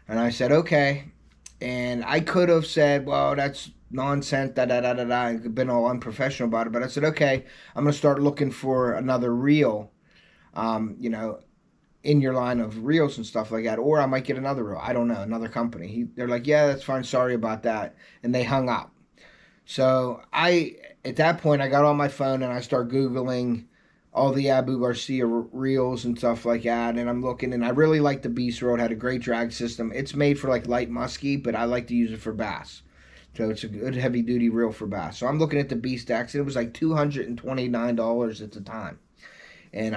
And I said, okay. And I could have said, well, that's nonsense, da-da-da-da-da. I've been all unprofessional about it. But I said, okay, I'm going to start looking for another reel, you know, in your line of reels and stuff like that. Or I might get another reel. I don't know, another company. They're like, yeah, that's fine. Sorry about that. And they hung up. So at that point, I got on my phone and I started Googling all the Abu Garcia reels and stuff like that. And I'm looking, and I really like the Beast Reel. It had a great drag system. It's made for like light muskie, but I like to use it for bass. So it's a good heavy duty reel for bass. So I'm looking at the Beast X, and it was like $229 at the time. And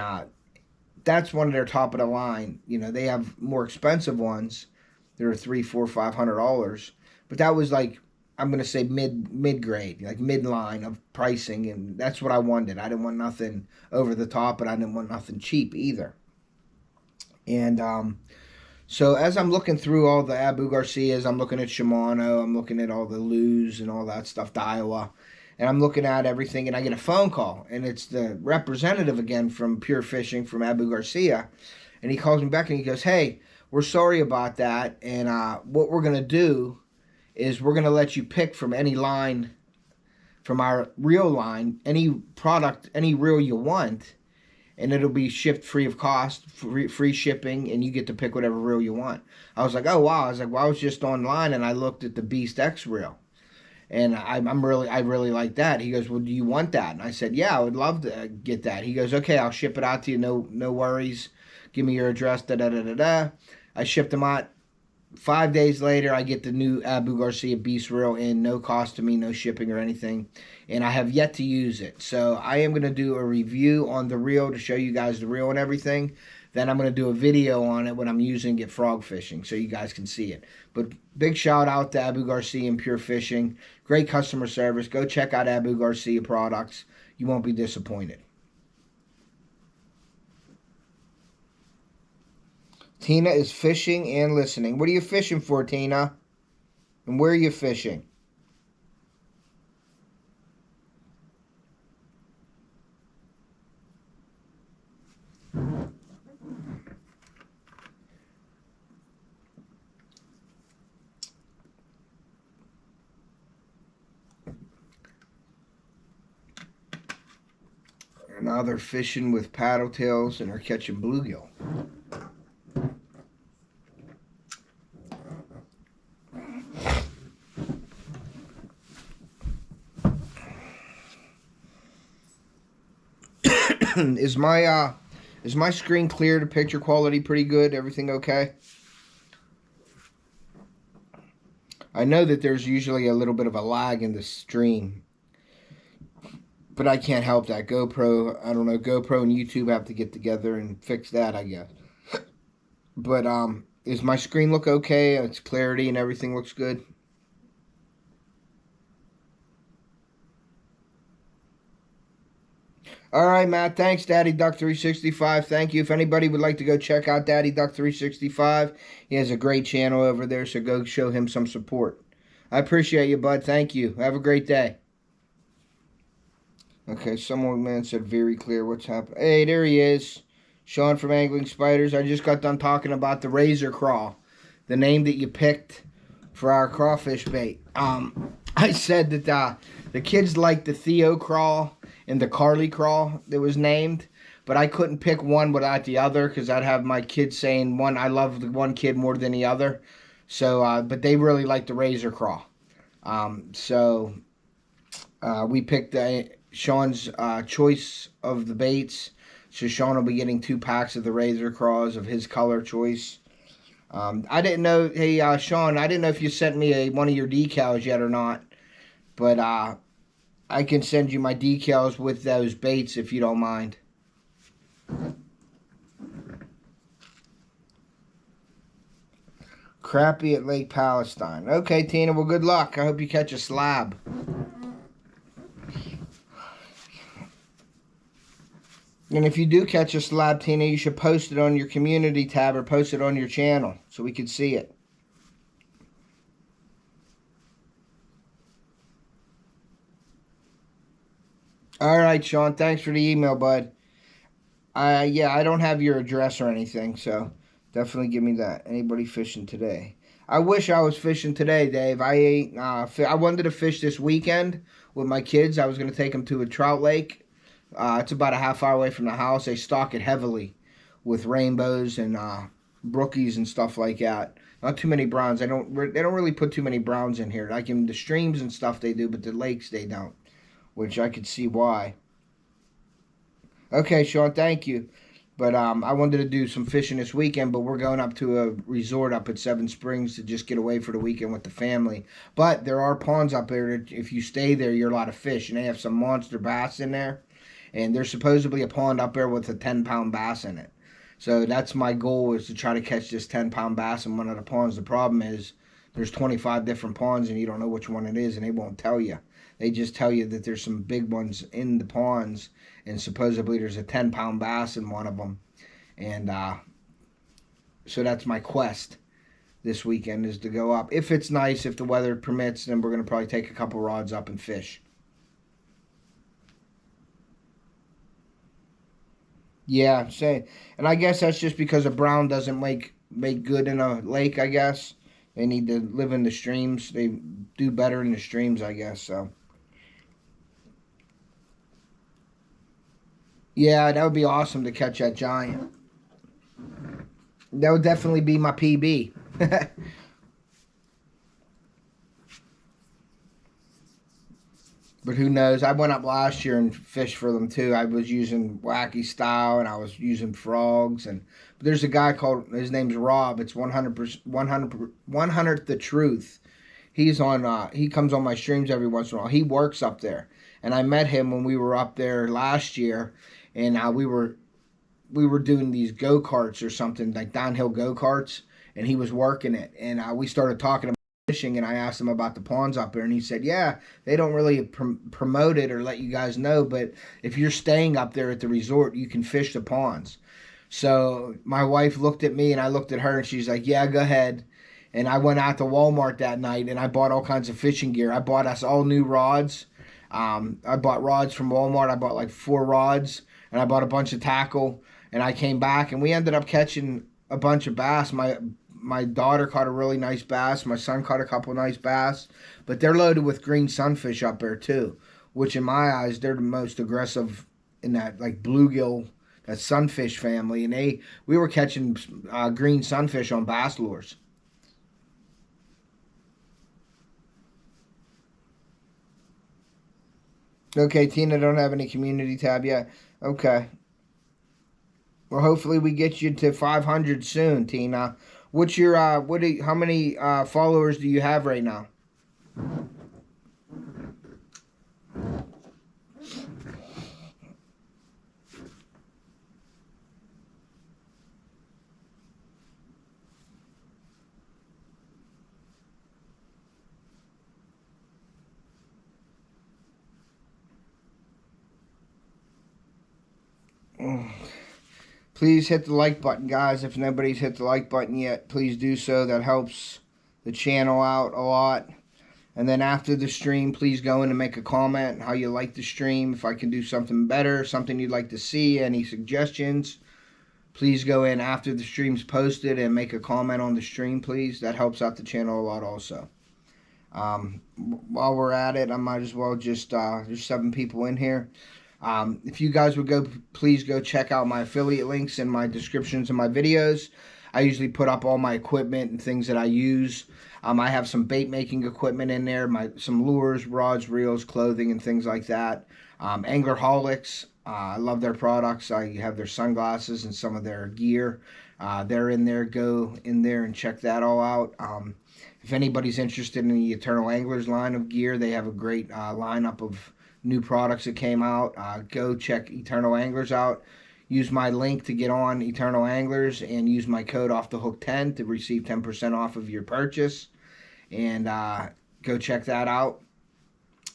that's one of their top of the line. You know, they have more expensive ones. They're $300, $400, $500. But that was like, I'm going to say mid grade, like midline of pricing, and that's what I wanted. I didn't want nothing over the top, but I didn't want nothing cheap either. And so as I'm looking through all the Abu Garcias, I'm looking at Shimano, I'm looking at all the Luz and all that stuff, Daiwa, and I'm looking at everything, and I get a phone call, and it's the representative again from Pure Fishing from Abu Garcia, and he calls me back and he goes, hey, we're sorry about that, and what we're going to do is we're going to let you pick from any line, from our reel line, any product, any reel you want, and it'll be shipped free of cost, free shipping, and you get to pick whatever reel you want. I was like, oh, wow. I was like, well, I was just online, and I looked at the Beast X reel, and I really like that. He goes, well, do you want that? And I said, yeah, I would love to get that. He goes, okay, I'll ship it out to you, no worries. Give me your address, da-da-da-da-da. I shipped them out. 5 days later, I get the new Abu Garcia Beast Reel in, no cost to me, no shipping or anything, and I have yet to use it. So I am going to do a review on the reel to show you guys the reel and everything. Then I'm going to do a video on it when I'm using it frog fishing so you guys can see it. But big shout out to Abu Garcia and Pure Fishing. Great customer service. Go check out Abu Garcia products. You won't be disappointed. Tina is fishing and listening. What are you fishing for, Tina? And where are you fishing? And now they're fishing with paddle tails and are catching bluegill. Is my screen clear? The picture quality pretty good? Everything okay? I know that there's usually a little bit of a lag in the stream, but I can't help that. GoPro, I don't know, GoPro and YouTube have to get together and fix that, I guess. But is my screen look okay? Its clarity and everything looks good? All right, Matt. Thanks, Daddy Duck 365. Thank you. If anybody would like to go check out Daddy Duck 365, he has a great channel over there, so go show him some support. I appreciate you, bud. Thank you. Have a great day. Okay, someone man said very clear what's happening. Hey, there he is. Sean from Angling Spiders. I just got done talking about the razor craw, the name that you picked for our crawfish bait. I said that the kids like the Theo crawl and the Carly crawl that was named, but I couldn't pick one without the other because I'd have my kids saying one. I love the one kid more than the other, so but they really like the razor crawl. So we picked Sean's choice of the baits. So Sean will be getting 2 packs of the razor craws of his color choice. I didn't know. Hey, Sean, I didn't know if you sent me one of your decals yet or not, but I can send you my decals with those baits if you don't mind. Crappie at Lake Palestine. Okay, Tina, well, good luck. I hope you catch a slab. And if you do catch a slab, Tina, you should post it on your community tab or post it on your channel so we can see it. All right, Sean. Thanks for the email, bud. Yeah, I don't have your address or anything, so definitely give me that. Anybody fishing today? I wish I was fishing today, Dave. I wanted to fish this weekend with my kids. I was going to take them to a trout lake. It's about a half hour away from the house. They stock it heavily with rainbows and brookies and stuff like that. Not too many browns. They don't really put too many browns in here. Like in the streams and stuff they do, but the lakes they don't, which I could see why. Okay, Sean, thank you. But I wanted to do some fishing this weekend, but we're going up to a resort up at Seven Springs to just get away for the weekend with the family. But there are ponds up there that if you stay there, you're allowed to fish, and they have some monster bass in there. And there's supposedly a pond up there with a 10-pound bass in it. So that's my goal, is to try to catch this 10-pound bass in one of the ponds. The problem is there's 25 different ponds, and you don't know which one it is, and they won't tell you. They just tell you that there's some big ones in the ponds, and supposedly there's a 10-pound bass in one of them. And so that's my quest this weekend, is to go up. If it's nice, if the weather permits, then we're going to probably take a couple rods up and fish. Yeah, say, and I guess that's just because a brown doesn't make good in a lake, I guess. They need to live in the streams. They do better in the streams, I guess, so. Yeah, that would be awesome to catch that giant. That would definitely be my PB. But who knows? I went up last year and fished for them too. I was using wacky style and I was using frogs. But there's a guy called, his name's Rob. It's 100 the truth. He's on. He comes on my streams every once in a while. He works up there, and I met him when we were up there last year, and we were doing these go-karts or something, like downhill go-karts, and he was working it, and we started talking about fishing, and I asked him about the ponds up there, and he said, yeah, they don't really promote it or let you guys know, but if you're staying up there at the resort, you can fish the ponds. So my wife looked at me and I looked at her and she's like, yeah, go ahead. And I went out to Walmart that night and I bought all kinds of fishing gear. I bought us all new rods. I bought rods from Walmart. I bought like 4 rods and I bought a bunch of tackle. And I came back and we ended up catching a bunch of bass. My daughter caught a really nice bass. My son caught a couple nice bass. But they're loaded with green sunfish up there too, which in my eyes, they're the most aggressive in that like bluegill, that sunfish family. And we were catching green sunfish on bass lures. Okay, Tina, don't have any community tab yet. Okay. Well, hopefully we get you to 500 soon, Tina. What's your how many followers do you have right now? Please hit the like button, guys. If nobody's hit the like button yet, please do so. That helps the channel out a lot. And then after the stream, please go in and make a comment how you like the stream. If I can do something better, something you'd like to see, any suggestions, please go in after the stream's posted and make a comment on the stream, please. That helps out the channel a lot also. While we're at it, I might as well just, there's 7 people in here. If you guys would please go check out my affiliate links in my descriptions of my videos. I usually put up all my equipment and things that I use. I have some bait making equipment in there, some lures, rods, reels, clothing, and things like that. Anglerholics, I love their products. I have their sunglasses and some of their gear. They're in there. Go in there and check that all out. If anybody's interested in the Eternal Anglers line of gear, they have a great lineup of new products that came out. Go check Eternal Anglers out. Use my link to get on Eternal Anglers and use my code OffTheHook10 to receive 10% off of your purchase. And go check that out.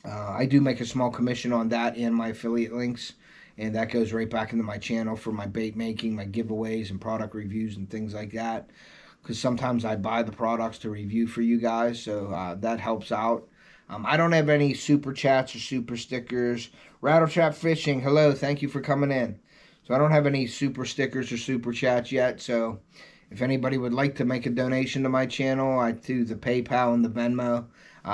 I do make a small commission on that and my affiliate links, and that goes right back into my channel for my bait making, my giveaways and product reviews and things like that, because sometimes I buy the products to review for you guys, so that helps out. I don't have any super chats or super stickers. Rattle Trap Fishing, hello, thank you for coming in. So I don't have any super stickers or super chats yet, so if anybody would like to make a donation to my channel, I do the PayPal and the Venmo.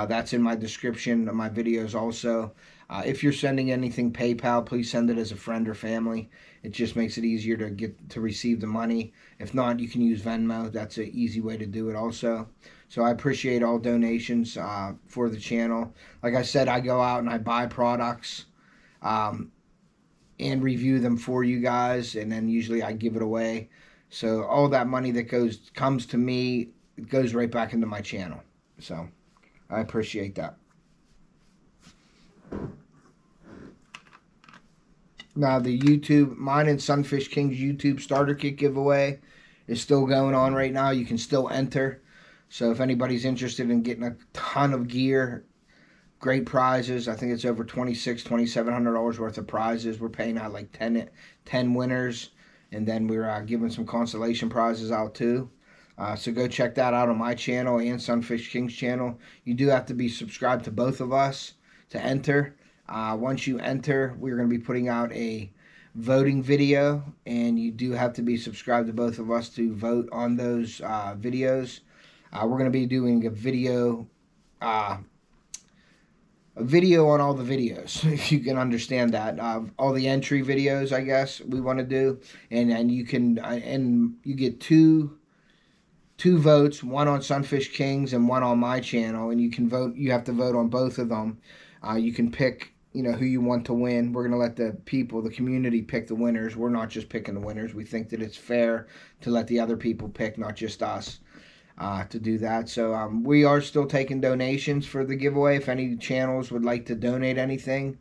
That's in my description of my videos also. If you're sending anything PayPal, please send it as a friend or family. It just makes it easier to receive the money. If not, you can use Venmo. That's an easy way to do it also. So I appreciate all donations for the channel. Like I said, I go out and I buy products and review them for you guys, and then usually I give it away. So all that money that comes to me, it goes right back into my channel. So I appreciate that. Now the YouTube, mine and Sunfish King's YouTube starter kit giveaway is still going on right now. You can still enter. So if anybody's interested in getting a ton of gear, great prizes. I think it's over $2,700 worth of prizes. We're paying out like 10 winners. And then we're giving some consolation prizes out too. So go check that out on my channel and Sunfish King's channel. You do have to be subscribed to both of us to enter. Once you enter, we're going to be putting out a voting video, and you do have to be subscribed to both of us to vote on those videos. We're going to be doing a video on all the videos, if you can understand that. All the entry videos, I guess, we want to do, and you can and you get two votes, one on Sunfish Kings and one on my channel, and you can vote. You have to vote on both of them. You can pick, who you want to win. We're going to let the people, the community, pick the winners. We're not just picking the winners. We think that it's fair to let the other people pick, not just us, to do that. So we are still taking donations for the giveaway. If any channels would like to donate anything,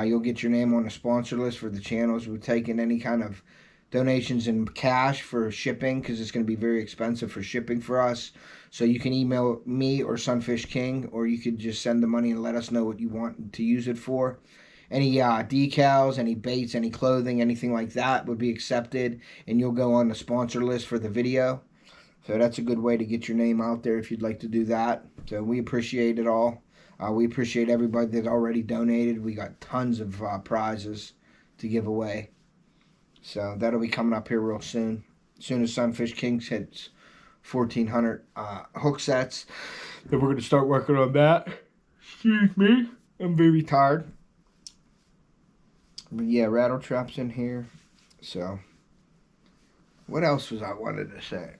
you'll get your name on the sponsor list for the channels. We're taking any kind of donations in cash for shipping, because it's going to be very expensive for shipping for us. So you can email me or Sunfish King, or you could just send the money and let us know what you want to use it for. Any decals, any baits, any clothing, anything like that would be accepted, and you'll go on the sponsor list for the video. So that's a good way to get your name out there if you'd like to do that. So we appreciate it all. We appreciate everybody that already donated. We got tons of prizes to give away. So that'll be coming up here real soon. As soon as Sunfish Kings hits 1,400 hook sets, then we're going to start working on that. Excuse me. I'm very tired. But yeah, rattle traps in here. So what else was I wanted to say?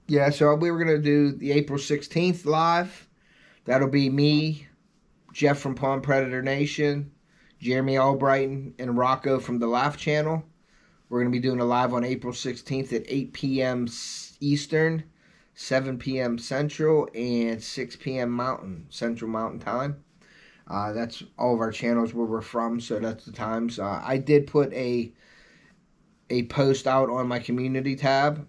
Yeah, so we were going to do the April 16th live. That'll be me, Jeff from Pond Predator Nation, Jeremy Albrighton, and Rocco from the Laugh Channel. We're going to be doing a live on April 16th at 8 p.m. Eastern, 7 p.m. Central, and 6 p.m. Central Mountain Time. That's all of our channels where we're from, so that's the times. I did put a post out on my community tab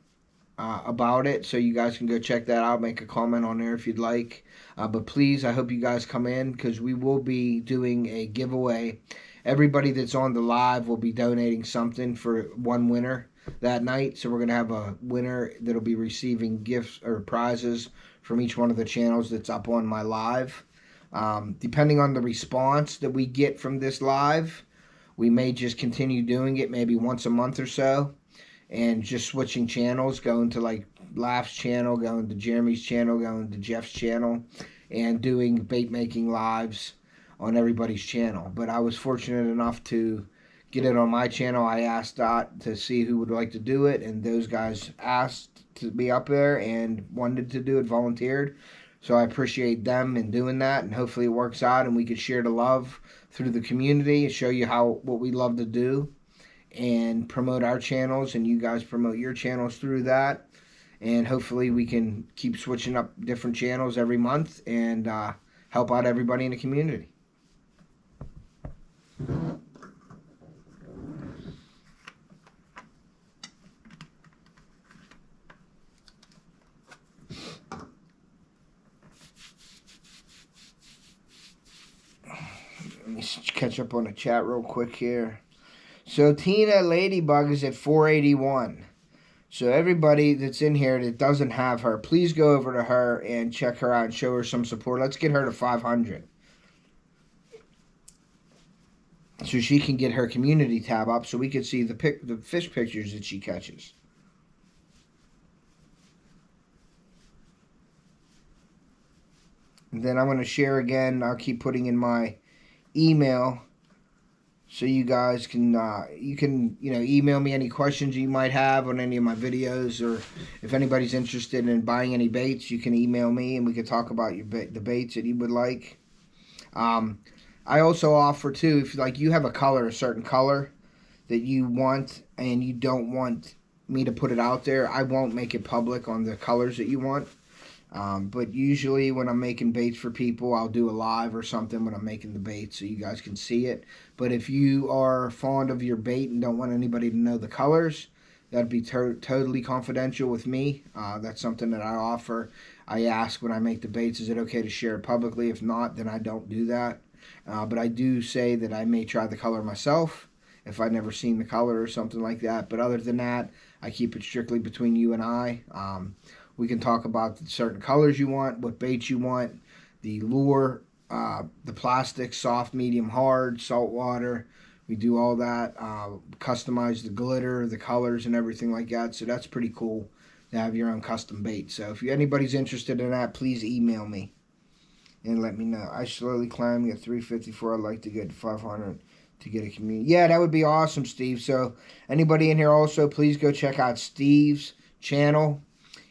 about it, so you guys can go check that out, make a comment on there if you'd like. But please, I hope you guys come in, because we will be doing a giveaway. Everybody that's on the live will be donating something for one winner that night. So we're going to have a winner that'll be receiving gifts or prizes from each one of the channels that's up on my live. Depending on the response that we get from this live, we may just continue doing it maybe once a month or so, and just switching channels, going to like Laugh's channel, going to Jeremy's channel, going to Jeff's channel, and doing bait making lives on everybody's channel. But I was fortunate enough to get it on my channel. I asked Dot to see who would like to do it, and those guys asked to be up there and wanted to do it, volunteered. So I appreciate them in doing that, and hopefully it works out and we can share the love through the community and show you what we love to do and promote our channels, and you guys promote your channels through that. And hopefully we can keep switching up different channels every month and help out everybody in the community. Let me catch up on the chat real quick here. So Tina Ladybug is at 481. So everybody that's in here that doesn't have her, please go over to her and check her out and show her some support. Let's get her to 500. So she can get her community tab up so we can see the fish pictures that she catches. And then I'm going to share again. I'll keep putting in my email so you guys can email me any questions you might have on any of my videos, or if anybody's interested in buying any baits, you can email me and we can talk about the baits that you would like. I also offer too, if you have a certain color that you want and you don't want me to put it out there, I won't make it public on the colors that you want. But usually when I'm making baits for people, I'll do a live or something when I'm making the bait so you guys can see it. But if you are fond of your bait and don't want anybody to know the colors, that'd be totally confidential with me. That's something that I offer. I ask when I make the baits, is it okay to share it publicly? If not, then I don't do that. But I do say that I may try the color myself if I've never seen the color or something like that. But other than that, I keep it strictly between you and I. We can talk about the certain colors you want, what baits you want, the lure, the plastic, soft, medium, hard, saltwater. We do all that. Customize the glitter, the colors, and everything like that. So that's pretty cool to have your own custom bait. So if anybody's interested in that, please email me and let me know. I slowly climbing at 354. I'd like to get to 500 to get a community. Yeah, that would be awesome, Steve. So anybody in here also, please go check out Steve's channel.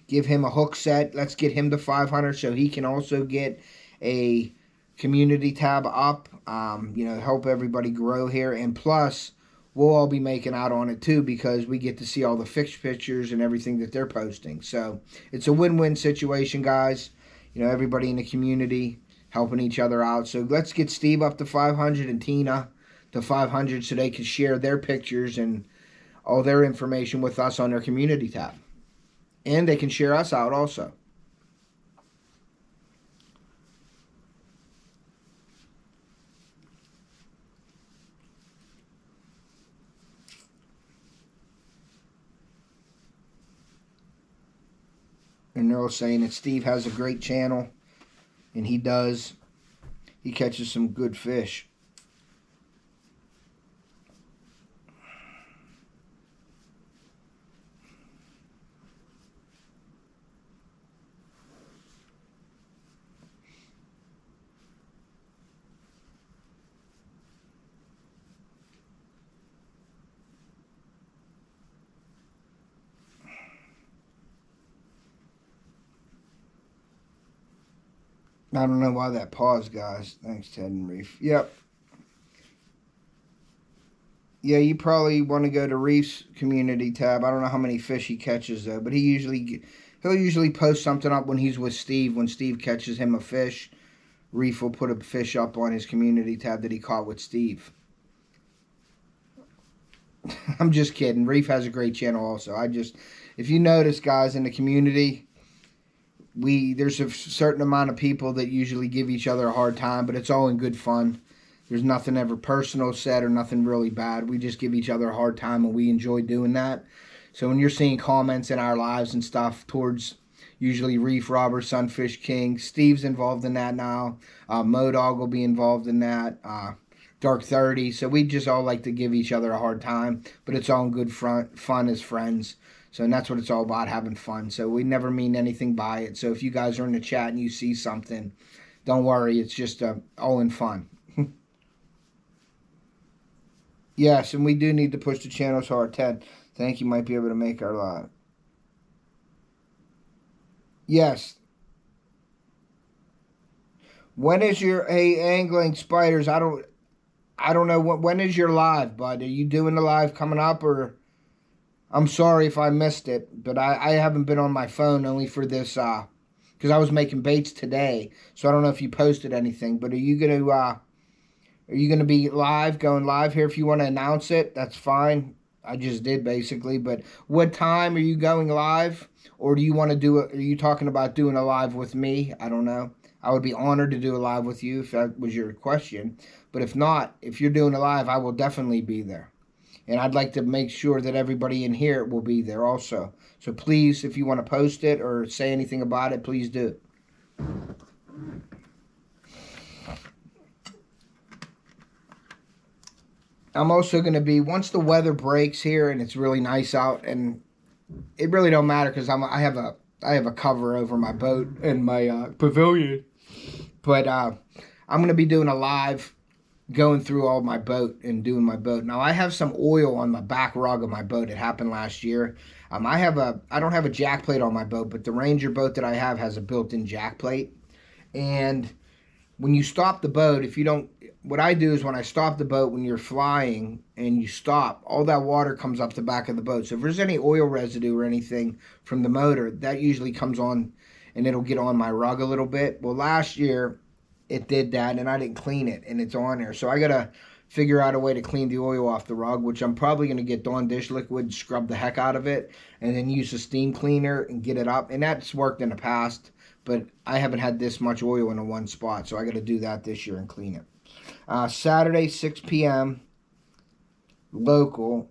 Give him a hook set. Let's get him to 500 so he can also get a community tab up. Help everybody grow here. And plus, we'll all be making out on it too, because we get to see all the fish pictures and everything that they're posting. So it's a win-win situation, guys. Everybody in the community helping each other out. So let's get Steve up to 500 and Tina to 500 so they can share their pictures and all their information with us on their community tab. And they can share us out also. And they're all saying that Steve has a great channel, and he does. He catches some good fish. I don't know why that paused, guys. Thanks, Ted and Reef. Yep. Yeah, you probably want to go to Reef's community tab. I don't know how many fish he catches, though, but he'll usually post something up when he's with Steve. When Steve catches him a fish, Reef will put a fish up on his community tab that he caught with Steve. I'm just kidding. Reef has a great channel also. If you notice, guys, in the community, there's a certain amount of people that usually give each other a hard time, but it's all in good fun. There's nothing ever personal said or nothing really bad. We just give each other a hard time, and we enjoy doing that. So when you're seeing comments in our lives and stuff towards usually Reef, Robert, Sunfish King, Steve's involved in that now. Modog will be involved in that. Dark 30. So we just all like to give each other a hard time, but it's all in good fun as friends. So, and that's what it's all about, having fun. So we never mean anything by it. So if you guys are in the chat and you see something, don't worry. It's just all in fun. Yes, and we do need to push the channels hard. Ted, think you might be able to make our live. Yes. When is your angling spiders? I don't know when is your live, bud. Are you doing the live coming up, or? I'm sorry if I missed it, but I haven't been on my phone only for this, because I was making baits today, so I don't know if you posted anything, but are you gonna be live, going live here? If you want to announce it, that's fine. I just did, basically, but what time are you going live, or do you want to do it? Are you talking about doing a live with me? I don't know. I would be honored to do a live with you if that was your question, but if not, if you're doing a live, I will definitely be there. And I'd like to make sure that everybody in here will be there also. So please, if you want to post it or say anything about it, please do. I'm also going to be, once the weather breaks here and it's really nice out, and it really don't matter because I have a cover over my boat and my pavilion. But I'm going to be doing a live, going through all my boat and doing my boat. Now I have some oil on the back rug of my boat. It happened last year. I don't have a jack plate on my boat, but the Ranger boat that I have has a built-in jack plate. And when you stop the boat, what I do is when I stop the boat, when you're flying and you stop, all that water comes up the back of the boat. So if there's any oil residue or anything from the motor, that usually comes on and it'll get on my rug a little bit. Well, last year it did that, and I didn't clean it, and it's on there. So I got to figure out a way to clean the oil off the rug, which I'm probably going to get Dawn dish liquid, scrub the heck out of it, and then use a steam cleaner and get it up. And that's worked in the past, but I haven't had this much oil in a one spot, so I got to do that this year and clean it. Saturday, 6 p.m. local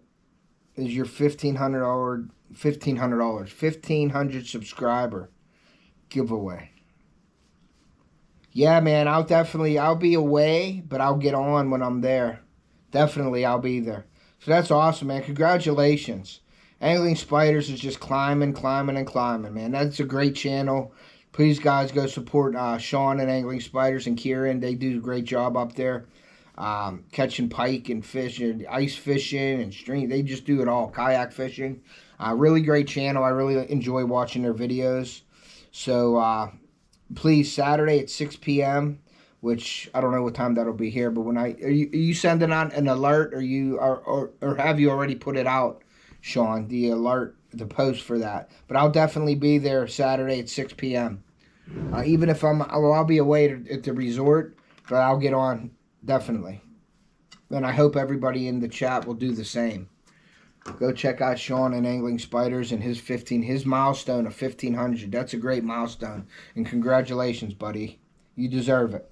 is your $1,500 subscriber giveaway. Yeah, man, I'll be away, but I'll get on when I'm there. Definitely, I'll be there. So that's awesome, man. Congratulations. Angling Spiders is just climbing, man. That's a great channel. Please, guys, go support Sean and Angling Spiders and Kieran. They do a great job up there. Catching pike and fish and ice fishing and stream. They just do it all. Kayak fishing. Really great channel. I really enjoy watching their videos. So, please, Saturday at 6 p.m., which I don't know what time that'll be here, but are you sending out an alert, or have you already put it out, Sean, the alert, the post for that? But I'll definitely be there Saturday at 6 p.m. Even if I'll be away at the resort, but I'll get on, definitely. And I hope everybody in the chat will do the same. Go check out Sean and Angling Spiders and his milestone of 1,500. That's a great milestone. And congratulations, buddy. You deserve it.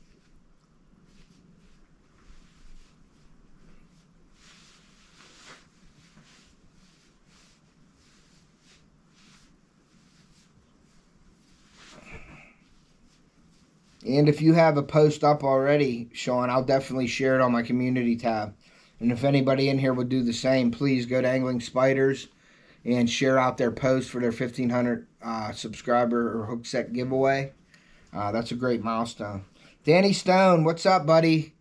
And if you have a post up already, Sean, I'll definitely share it on my community tab. And if anybody in here would do the same, please go to Angling Spiders and share out their post for their 1,500 subscriber or hook set giveaway. That's a great milestone. Danny Stone, what's up, buddy?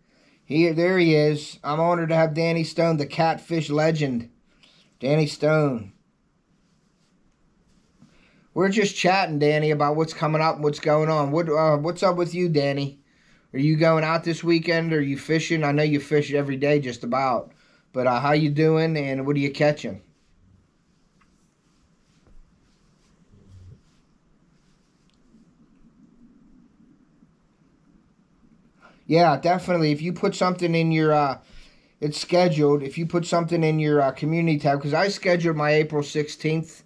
There he is. I'm honored to have Danny Stone, the catfish legend. Danny Stone. We're just chatting, Danny, about what's coming up and what's going on. What's up with you, Danny? Are you going out this weekend? Are you fishing? I know you fish every day just about. But how you doing and what are you catching? Yeah, definitely. If you put something in your, it's scheduled. If you put something in your community tab, because I scheduled my April 16th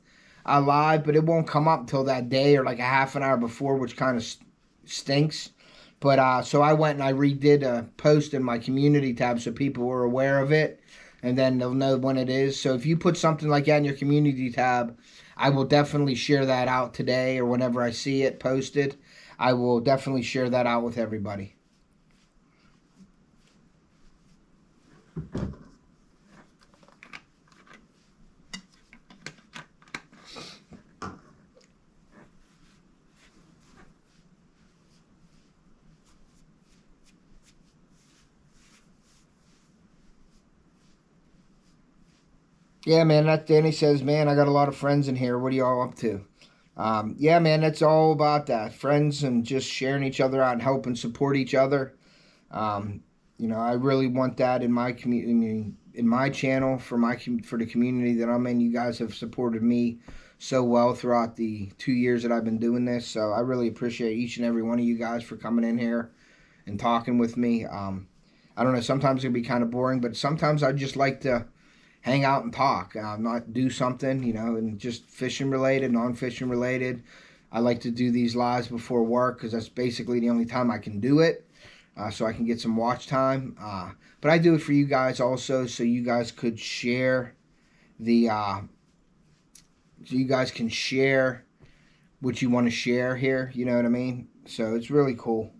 live, but it won't come up until that day or like a half an hour before, which kind of stinks. But so I went and I redid a post in my community tab so people were aware of it, and then they'll know when it is. So if you put something like that in your community tab, I will definitely share that out today or whenever I see it posted. I will definitely share that out with everybody. Yeah, man, that Danny says, man, I got a lot of friends in here. What are y'all up to? Yeah, man, that's all about that. Friends and just sharing each other out and helping support each other. You know, I really want that in my community, in my channel, for the community that I'm in. You guys have supported me so well throughout the 2 years that I've been doing this. So I really appreciate each and every one of you guys for coming in here and talking with me. I don't know, sometimes it can be kind of boring, but sometimes I just like to hang out and talk, not do something, you know, and just fishing related, non-fishing related. I like to do these lives before work because that's basically the only time I can do it, so I can get some watch time. But I do it for you guys also, so you guys could share so you guys can share what you want to share here, you know what I mean? So it's really cool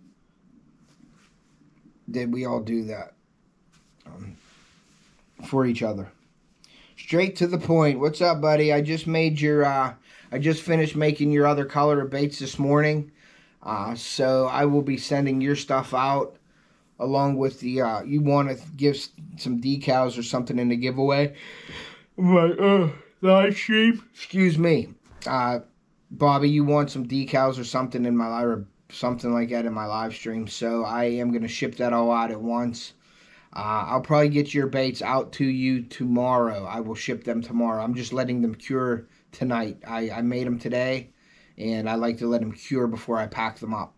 that we all do that for each other. Straight to the point. What's up, buddy? I just made your, I just finished making your other color of baits this morning. So I will be sending your stuff out along with the, you want to give some decals or something in the giveaway. My, live stream. Excuse me. Bobby, you want some decals or something in my live, or something like that in my live stream. So I am going to ship that all out at once. I'll probably get your baits out to you tomorrow. I will ship them tomorrow. I'm just letting them cure tonight. I made them today, and I like to let them cure before I pack them up.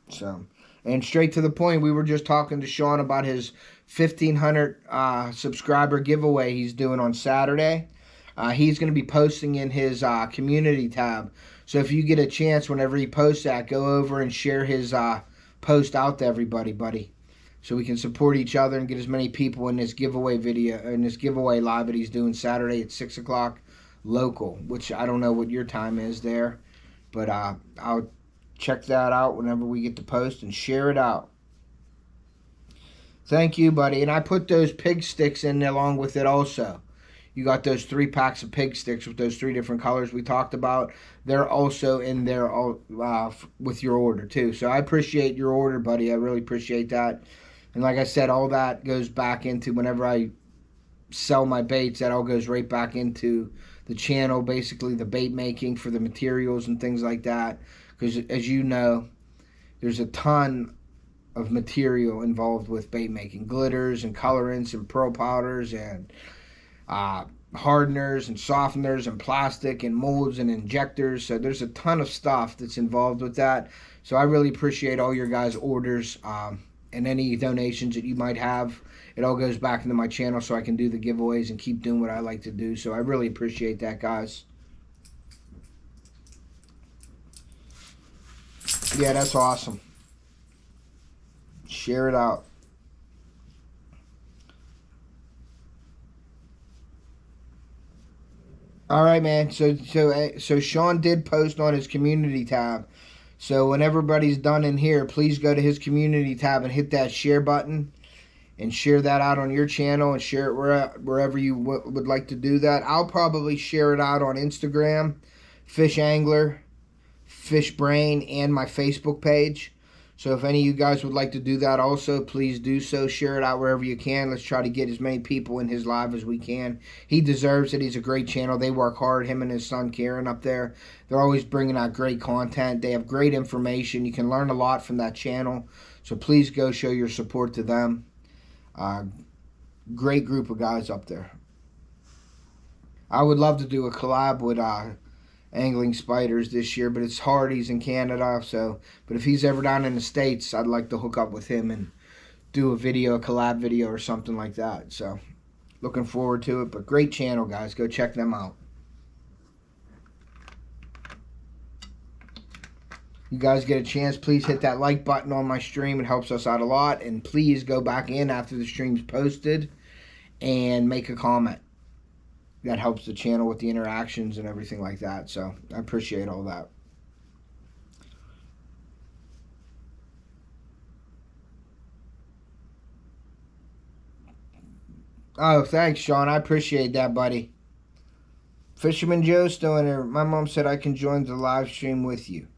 So, and straight to the point, we were just talking to Sean about his 1,500 subscriber giveaway he's doing on Saturday. He's going to be posting in his community tab. So if you get a chance, whenever he posts that, go over and share his post out to everybody, buddy, so we can support each other and get as many people in this giveaway video, in this giveaway live that he's doing Saturday at 6 o'clock local, which I don't know what your time is there, but I'll check that out whenever we get to post and share it out. Thank you, buddy. And I put those pig sticks in along with it also. You got those 3 packs of pig sticks with those 3 different colors we talked about. They're also in there with your order too. So I appreciate your order, buddy. I really appreciate that. And like I said, all that goes back into, whenever I sell my baits, that all goes right back into the channel, basically the bait making for the materials and things like that. Because as you know, there's a ton of material involved with bait making. Glitters and colorants and pearl powders and hardeners and softeners and plastic and molds and injectors. So there's a ton of stuff that's involved with that. So I really appreciate all your guys' orders and any donations that you might have. It all goes back into my channel so I can do the giveaways and keep doing what I like to do. So I really appreciate that, guys. Yeah, that's awesome. Share it out. All right, man. So Sean did post on his community tab. So when everybody's done in here, please go to his community tab and hit that share button and share that out on your channel and share it wherever you would like to do that. I'll probably share it out on Instagram, Fish Angler, Fish Brain, and my Facebook page. So if any of you guys would like to do that also, please do so. Share it out wherever you can. Let's try to get as many people in his live as we can. He deserves it. He's a great channel. They work hard, him and his son Kieran up there. They're always bringing out great content. They have great information. You can learn a lot from that channel. So please go show your support to them. Great group of guys up there. I would love to do a collab with Angling Spiders this year, but it's hard. He's in Canada, so. But if he's ever down in the States, I'd like to hook up with him and do a video, a collab video or something like that. So, looking forward to it. But great channel, guys. Go check them out. You guys get a chance, please hit that like button on my stream. It helps us out a lot. And please go back in after the stream's posted and make a comment. That helps the channel with the interactions and everything like that. So I appreciate all that. Oh, thanks, Sean. I appreciate that, buddy. Fisherman Joe's still in here. My mom said I can join the live stream with you.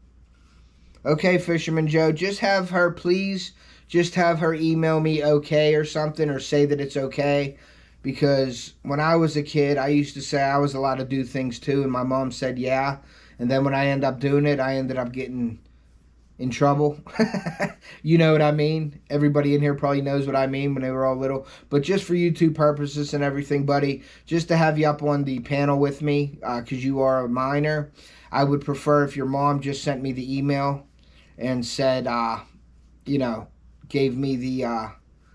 Okay, Fisherman Joe. Just have her, please, just have her email me okay or something, or say that it's okay. Because when I was a kid, I used to say I was allowed to do things too, and my mom said yeah. And then when I ended up doing it, I ended up getting in trouble. You know what I mean? Everybody in here probably knows what I mean when they were all little. But just for YouTube purposes and everything, buddy, just to have you up on the panel with me, because you are a minor, I would prefer if your mom just sent me the email and said, you know, gave me the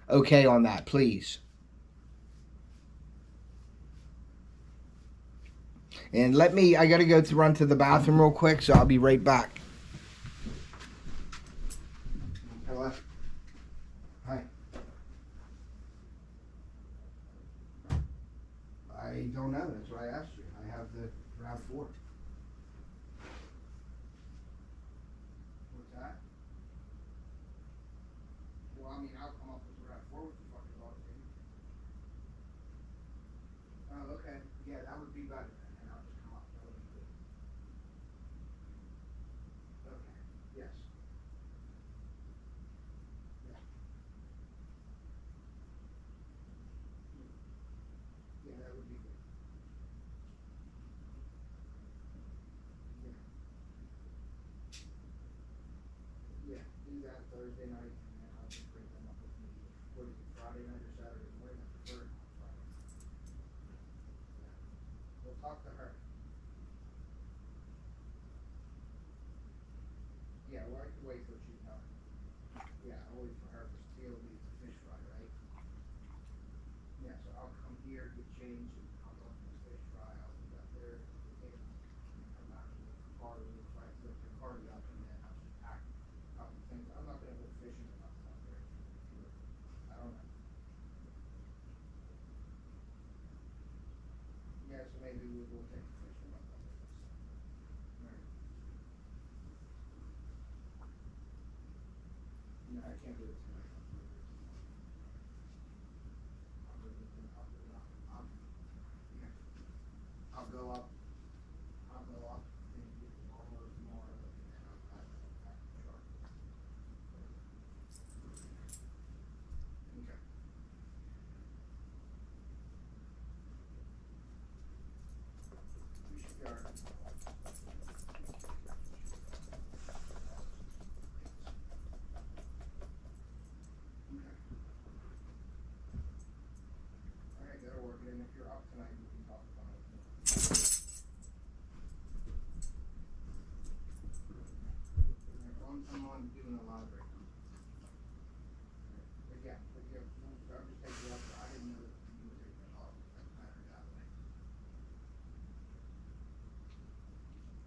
okay on that, please. And I got to go to run to the bathroom real quick, so I'll be right back. Hello? Hi. I don't know. That's why I asked you. I have the RAV4. What's that? Well, I mean, I'll come up with the RAV4 with the fucking dog, baby. Oh, okay. Yeah, that would be better. Yes. Yeah. Yeah, that would be good. Yeah. Yeah. Do that Thursday night, and then I'll just bring them up with me. What is it, Friday night or Saturday morning? I prefer it on Friday. Yeah. We'll talk to her. Yeah, well, I can wait till she's done. Yeah, I'll wait for her because Theo needs a fish fry, right? Yeah, so I'll come here, get changed, and I'll go to the fish fry. I'll be up there, and come back to the car, we'll try to lift the car up, and then I'll just pack a couple things. I'm not gonna go fishing or nothing up there. I don't know. Yeah, so maybe we'll take the fishing up there. Right. No, I can't do it tonight. I'll go up. I'll go up and get the lawnmower tomorrow, and then I'll pack the truck. Okay. We should go. Okay. All right, that'll work. And if you're up tonight, we can talk about it. I'm on doing a lot right now. But yeah, I'll just take you up. I didn't know that you were taking it off. That mattered that way.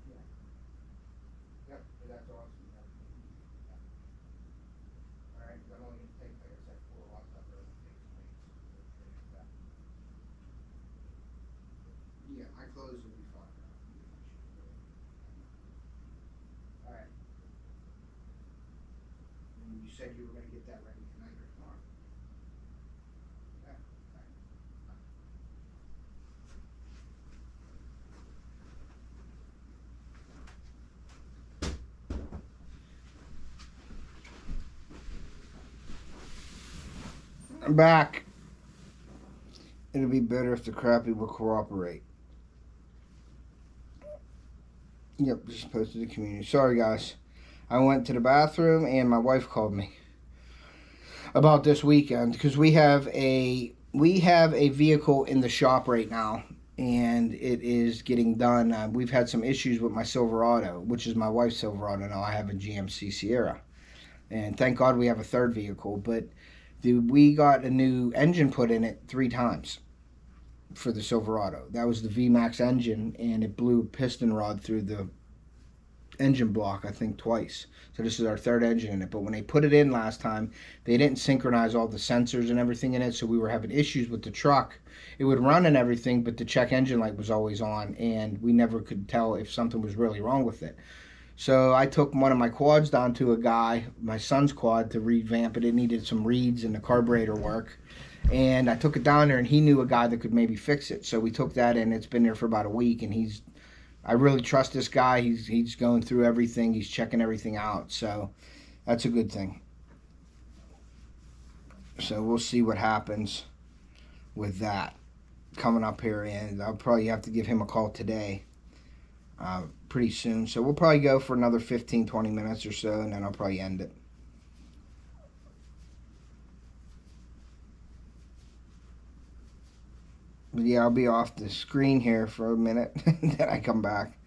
Yeah. Yep, that's awesome. Yeah. All right, I'm only going to take, like I said, 4 watts up there. It takes weights. Yeah, my clothes will be said you were going to get that ready tonight or tomorrow. I'm back. It'd be better if the crappie would cooperate. Yep, just posted the community. Sorry, guys. I went to the bathroom and my wife called me about this weekend because we have a vehicle in the shop right now and it is getting done. We've had some issues with my Silverado, which is my wife's Silverado now. I have a GMC Sierra, and thank God we have a third vehicle. But we got a new engine put in it 3 times for the Silverado. That was the VMAX engine, and it blew a piston rod through the engine block, I think twice. So this is our 3rd engine in it. But when they put it in last time, they didn't synchronize all the sensors and everything in it, so we were having issues with the truck. It would run and everything, but the check engine light was always on, and we never could tell if something was really wrong with it. So I took one of my quads down to a guy, my son's quad, to revamp it. It needed some reeds and the carburetor work. And I took it down there, and he knew a guy that could maybe fix it. So we took that in. It's been there for about a week, and I really trust this guy. He's going through everything. He's checking everything out. So that's a good thing. So we'll see what happens with that coming up here. And I'll probably have to give him a call today. Pretty soon. So we'll probably go for another 15-20 minutes or so, and then I'll probably end it. But yeah, I'll be off the screen here for a minute, then I come back.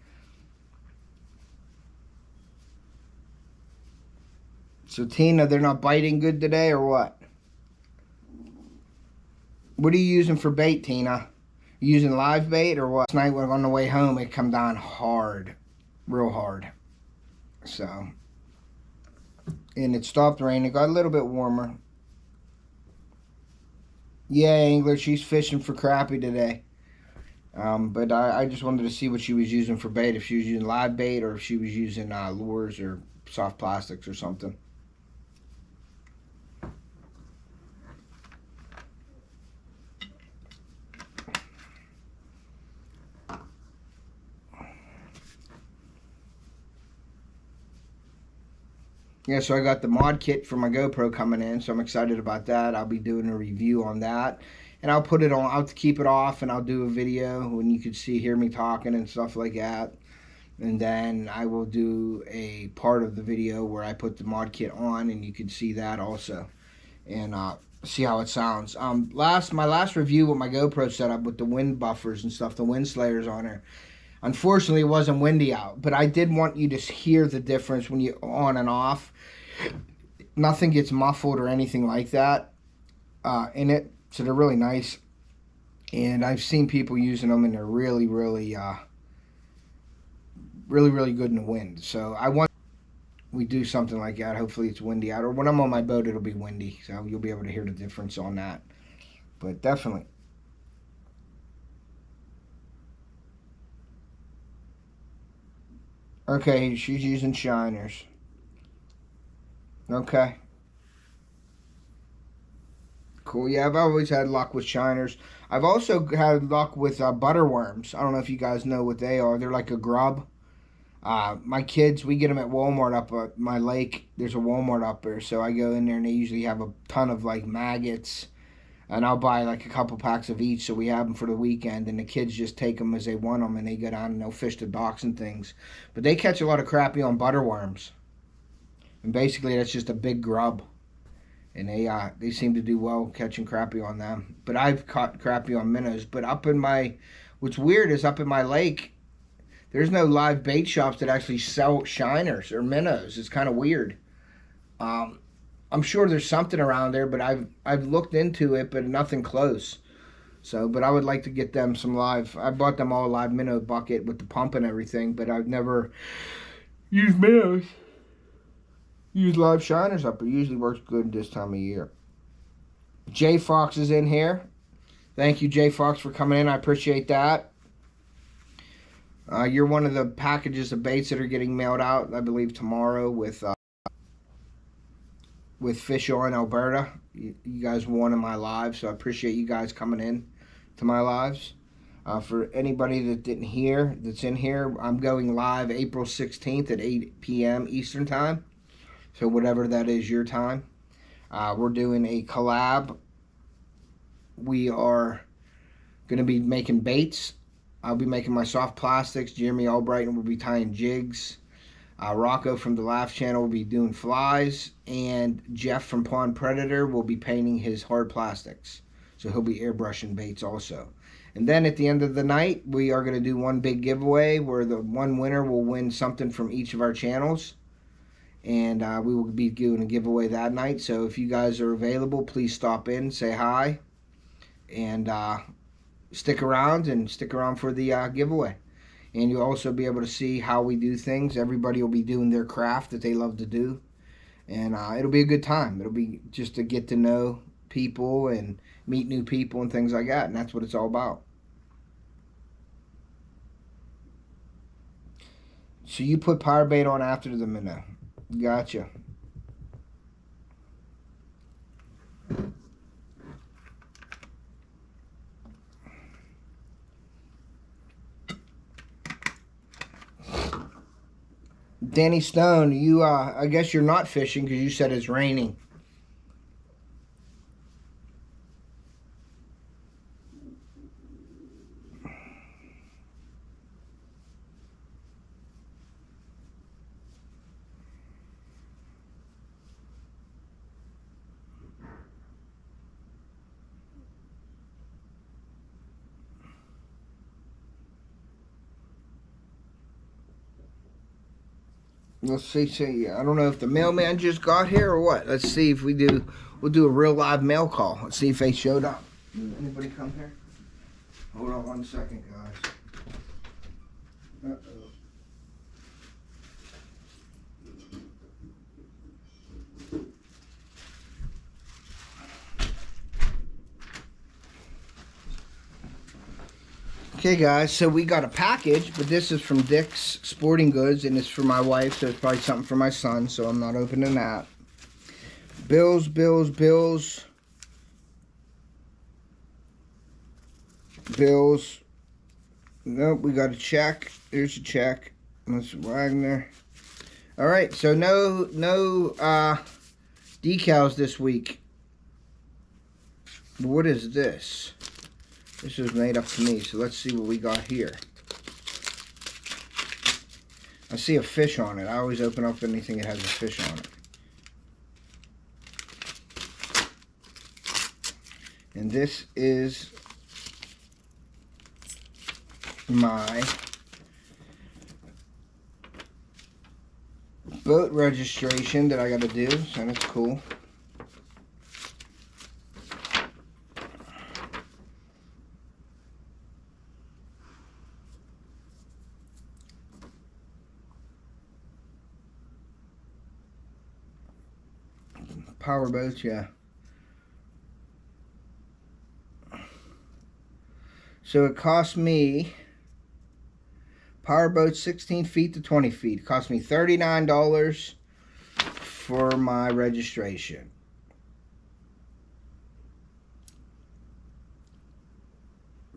So Tina, they're not biting good today or what? What are you using for bait, Tina? You using live bait or what? Last night when on the way home, it come down hard, real hard. So, and it stopped raining. It got a little bit warmer. Yeah, Angler, she's fishing for crappie today. But I just wanted to see what she was using for bait. If she was using live bait or if she was using lures or soft plastics or something. Yeah, so I got the mod kit for my GoPro coming in, so I'm excited about that. I'll be doing a review on that, and I'll put it on. I'll keep it off, and I'll do a video when you can hear me talking and stuff like that. And then I will do a part of the video where I put the mod kit on, and you can see that also, and see how it sounds. My last review with my GoPro setup with the wind buffers and stuff, the wind slayers on her. Unfortunately, it wasn't windy out, but I did want you to hear the difference when you're on and off. Nothing gets muffled or anything like that in it, so they're really nice. And I've seen people using them, and they're really, really, really good in the wind. So I want we do something like that. Hopefully it's windy out, or when I'm on my boat, it'll be windy, so you'll be able to hear the difference on that. But definitely. Okay, she's using shiners. Okay. Cool. Yeah, I've always had luck with shiners. I've also had luck with butterworms. I don't know if you guys know what they are. They're like a grub. My kids, we get them at Walmart up at my lake. There's a Walmart up there, so I go in there and they usually have a ton of like maggots. And I'll buy like a couple packs of each, so we have them for the weekend. And the kids just take them as they want them, and they go down and they'll fish the docks and things. But they catch a lot of crappie on butterworms. And basically, that's just a big grub. And they seem to do well catching crappie on them. But I've caught crappie on minnows. But what's weird is up in my lake, there's no live bait shops that actually sell shiners or minnows. It's kind of weird. I'm sure there's something around there, but I've looked into it, but nothing close. So, but I would like to get them some live. I bought them all a live minnow bucket with the pump and everything, but I've never used minnows. Use live shiners up. It usually works good this time of year. J Fox is in here. Thank you, J Fox, for coming in. I appreciate that. You're one of the packages of baits that are getting mailed out, I believe, tomorrow with with Fish On Alberta. You guys were one of my lives, so I appreciate you guys coming in to my lives. For anybody that didn't hear, that's in here, I'm going live April 16th at 8 p.m. Eastern Time. So whatever that is your time. We're doing a collab. We are going to be making baits. I'll be making my soft plastics. Jeremy Albright will be tying jigs. Rocco from the Laugh Channel will be doing flies. And Jeff from Pond Predator will be painting his hard plastics. So he'll be airbrushing baits also. And then at the end of the night, we are going to do one big giveaway where the one winner will win something from each of our channels. And we will be doing a giveaway that night. So if you guys are available, please stop in, say hi, and stick around for the giveaway. And you'll also be able to see how we do things. Everybody will be doing their craft that they love to do. And it'll be a good time. It'll be just to get to know people and meet new people and things like that. And that's what it's all about. So you put power bait on after the minnow. Gotcha. Danny Stone, you I guess you're not fishing because you said it's raining. Let's see, I don't know if the mailman just got here or what. Let's see if we'll do a real live mail call. Let's see if they showed up. Did anybody come here? Hold on 1 second, guys. Uh-oh. Okay guys, so we got a package, but this is from Dick's Sporting Goods, and it's for my wife, so it's probably something for my son, so I'm not opening that. Bills. Nope, we got a check. Here's a check. Mr. Wagner. Alright, so no decals this week. What is this? This was made up to me, so let's see what we got here. I see a fish on it. I always open up anything that has a fish on it. And this is my boat registration that I got to do, so that's cool. Power boats, yeah. So it cost me, power boat 16 feet to 20 feet. It cost me $39 for my registration.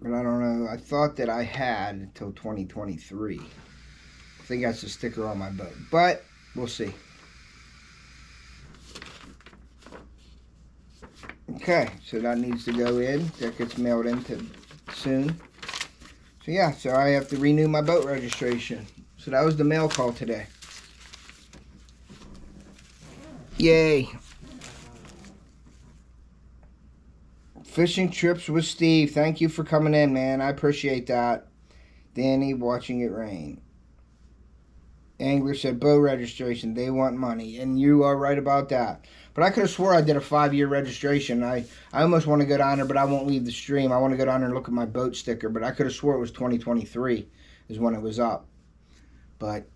But I don't know, I thought that I had until 2023. I think that's a sticker on my boat, but we'll see. Okay, so that needs to go in. That gets mailed in soon. So yeah, so I have to renew my boat registration. So that was the mail call today. Yay. Fishing trips with Steve. Thank you for coming in, man. I appreciate that. Danny, watching it rain. Angler said, boat registration. They want money. And you are right about that. But I could have swore I did a 5-year registration. I almost want to go down there, but I won't leave the stream. I want to go down there and look at my boat sticker. But I could have swore it was 2023 is when it was up. But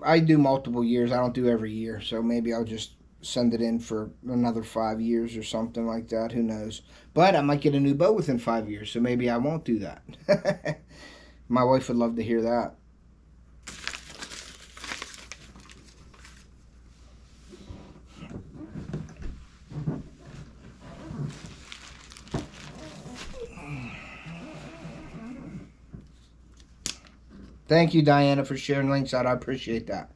I do multiple years. I don't do every year. So maybe I'll just send it in for another 5 years or something like that. Who knows? But I might get a new boat within 5 years. So maybe I won't do that. My wife would love to hear that. Thank you, Diana, for sharing links out. I appreciate that.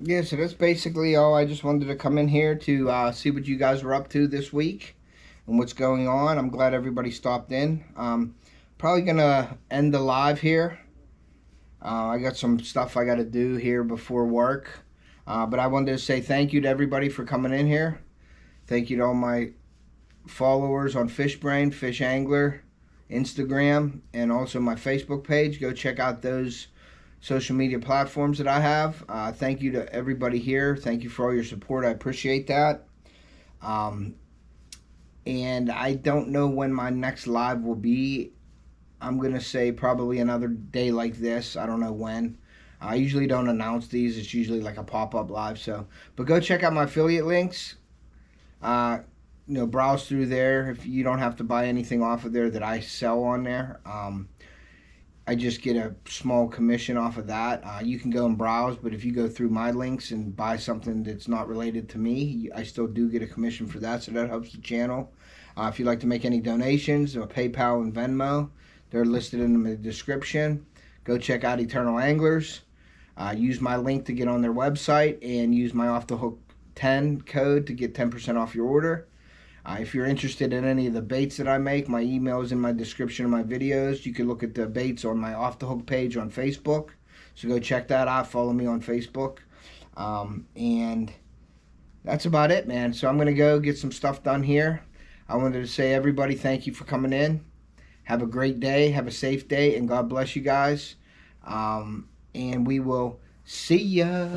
Yeah, so that's basically all. I just wanted to come in here to see what you guys were up to this week and what's going on. I'm glad everybody stopped in. Probably going to end the live here. I got some stuff I got to do here before work. But I wanted to say thank you to everybody for coming in here. Thank you to all my followers on Fishbrain, Fish Angler, Instagram, and also my Facebook page. Go check out those social media platforms that I have. Thank you to everybody here. Thank you for all your support. I appreciate that. And I don't know when my next live will be. I'm going to say probably another day like this. I don't know when. I usually don't announce these. It's usually like a pop-up live. But go check out my affiliate links. Browse through there. If you don't have to buy anything off of there that I sell on there. I just get a small commission off of that. You can go and browse, but if you go through my links and buy something that's not related to me, I still do get a commission for that, so that helps the channel. If you'd like to make any donations, PayPal and Venmo, they're listed in the description. Go check out Eternal Anglers. Use my link to get on their website, and use my Off the Hook 10 code to get 10% off your order. If you're interested in any of the baits that I make, my email is in my description of my videos. You can look at the baits on my Off the Hook page on Facebook. So go check that out. Follow me on Facebook. And that's about it, man. So I'm going to go get some stuff done here. I wanted to say, everybody, thank you for coming in. Have a great day. Have a safe day. And God bless you guys. And we will see ya.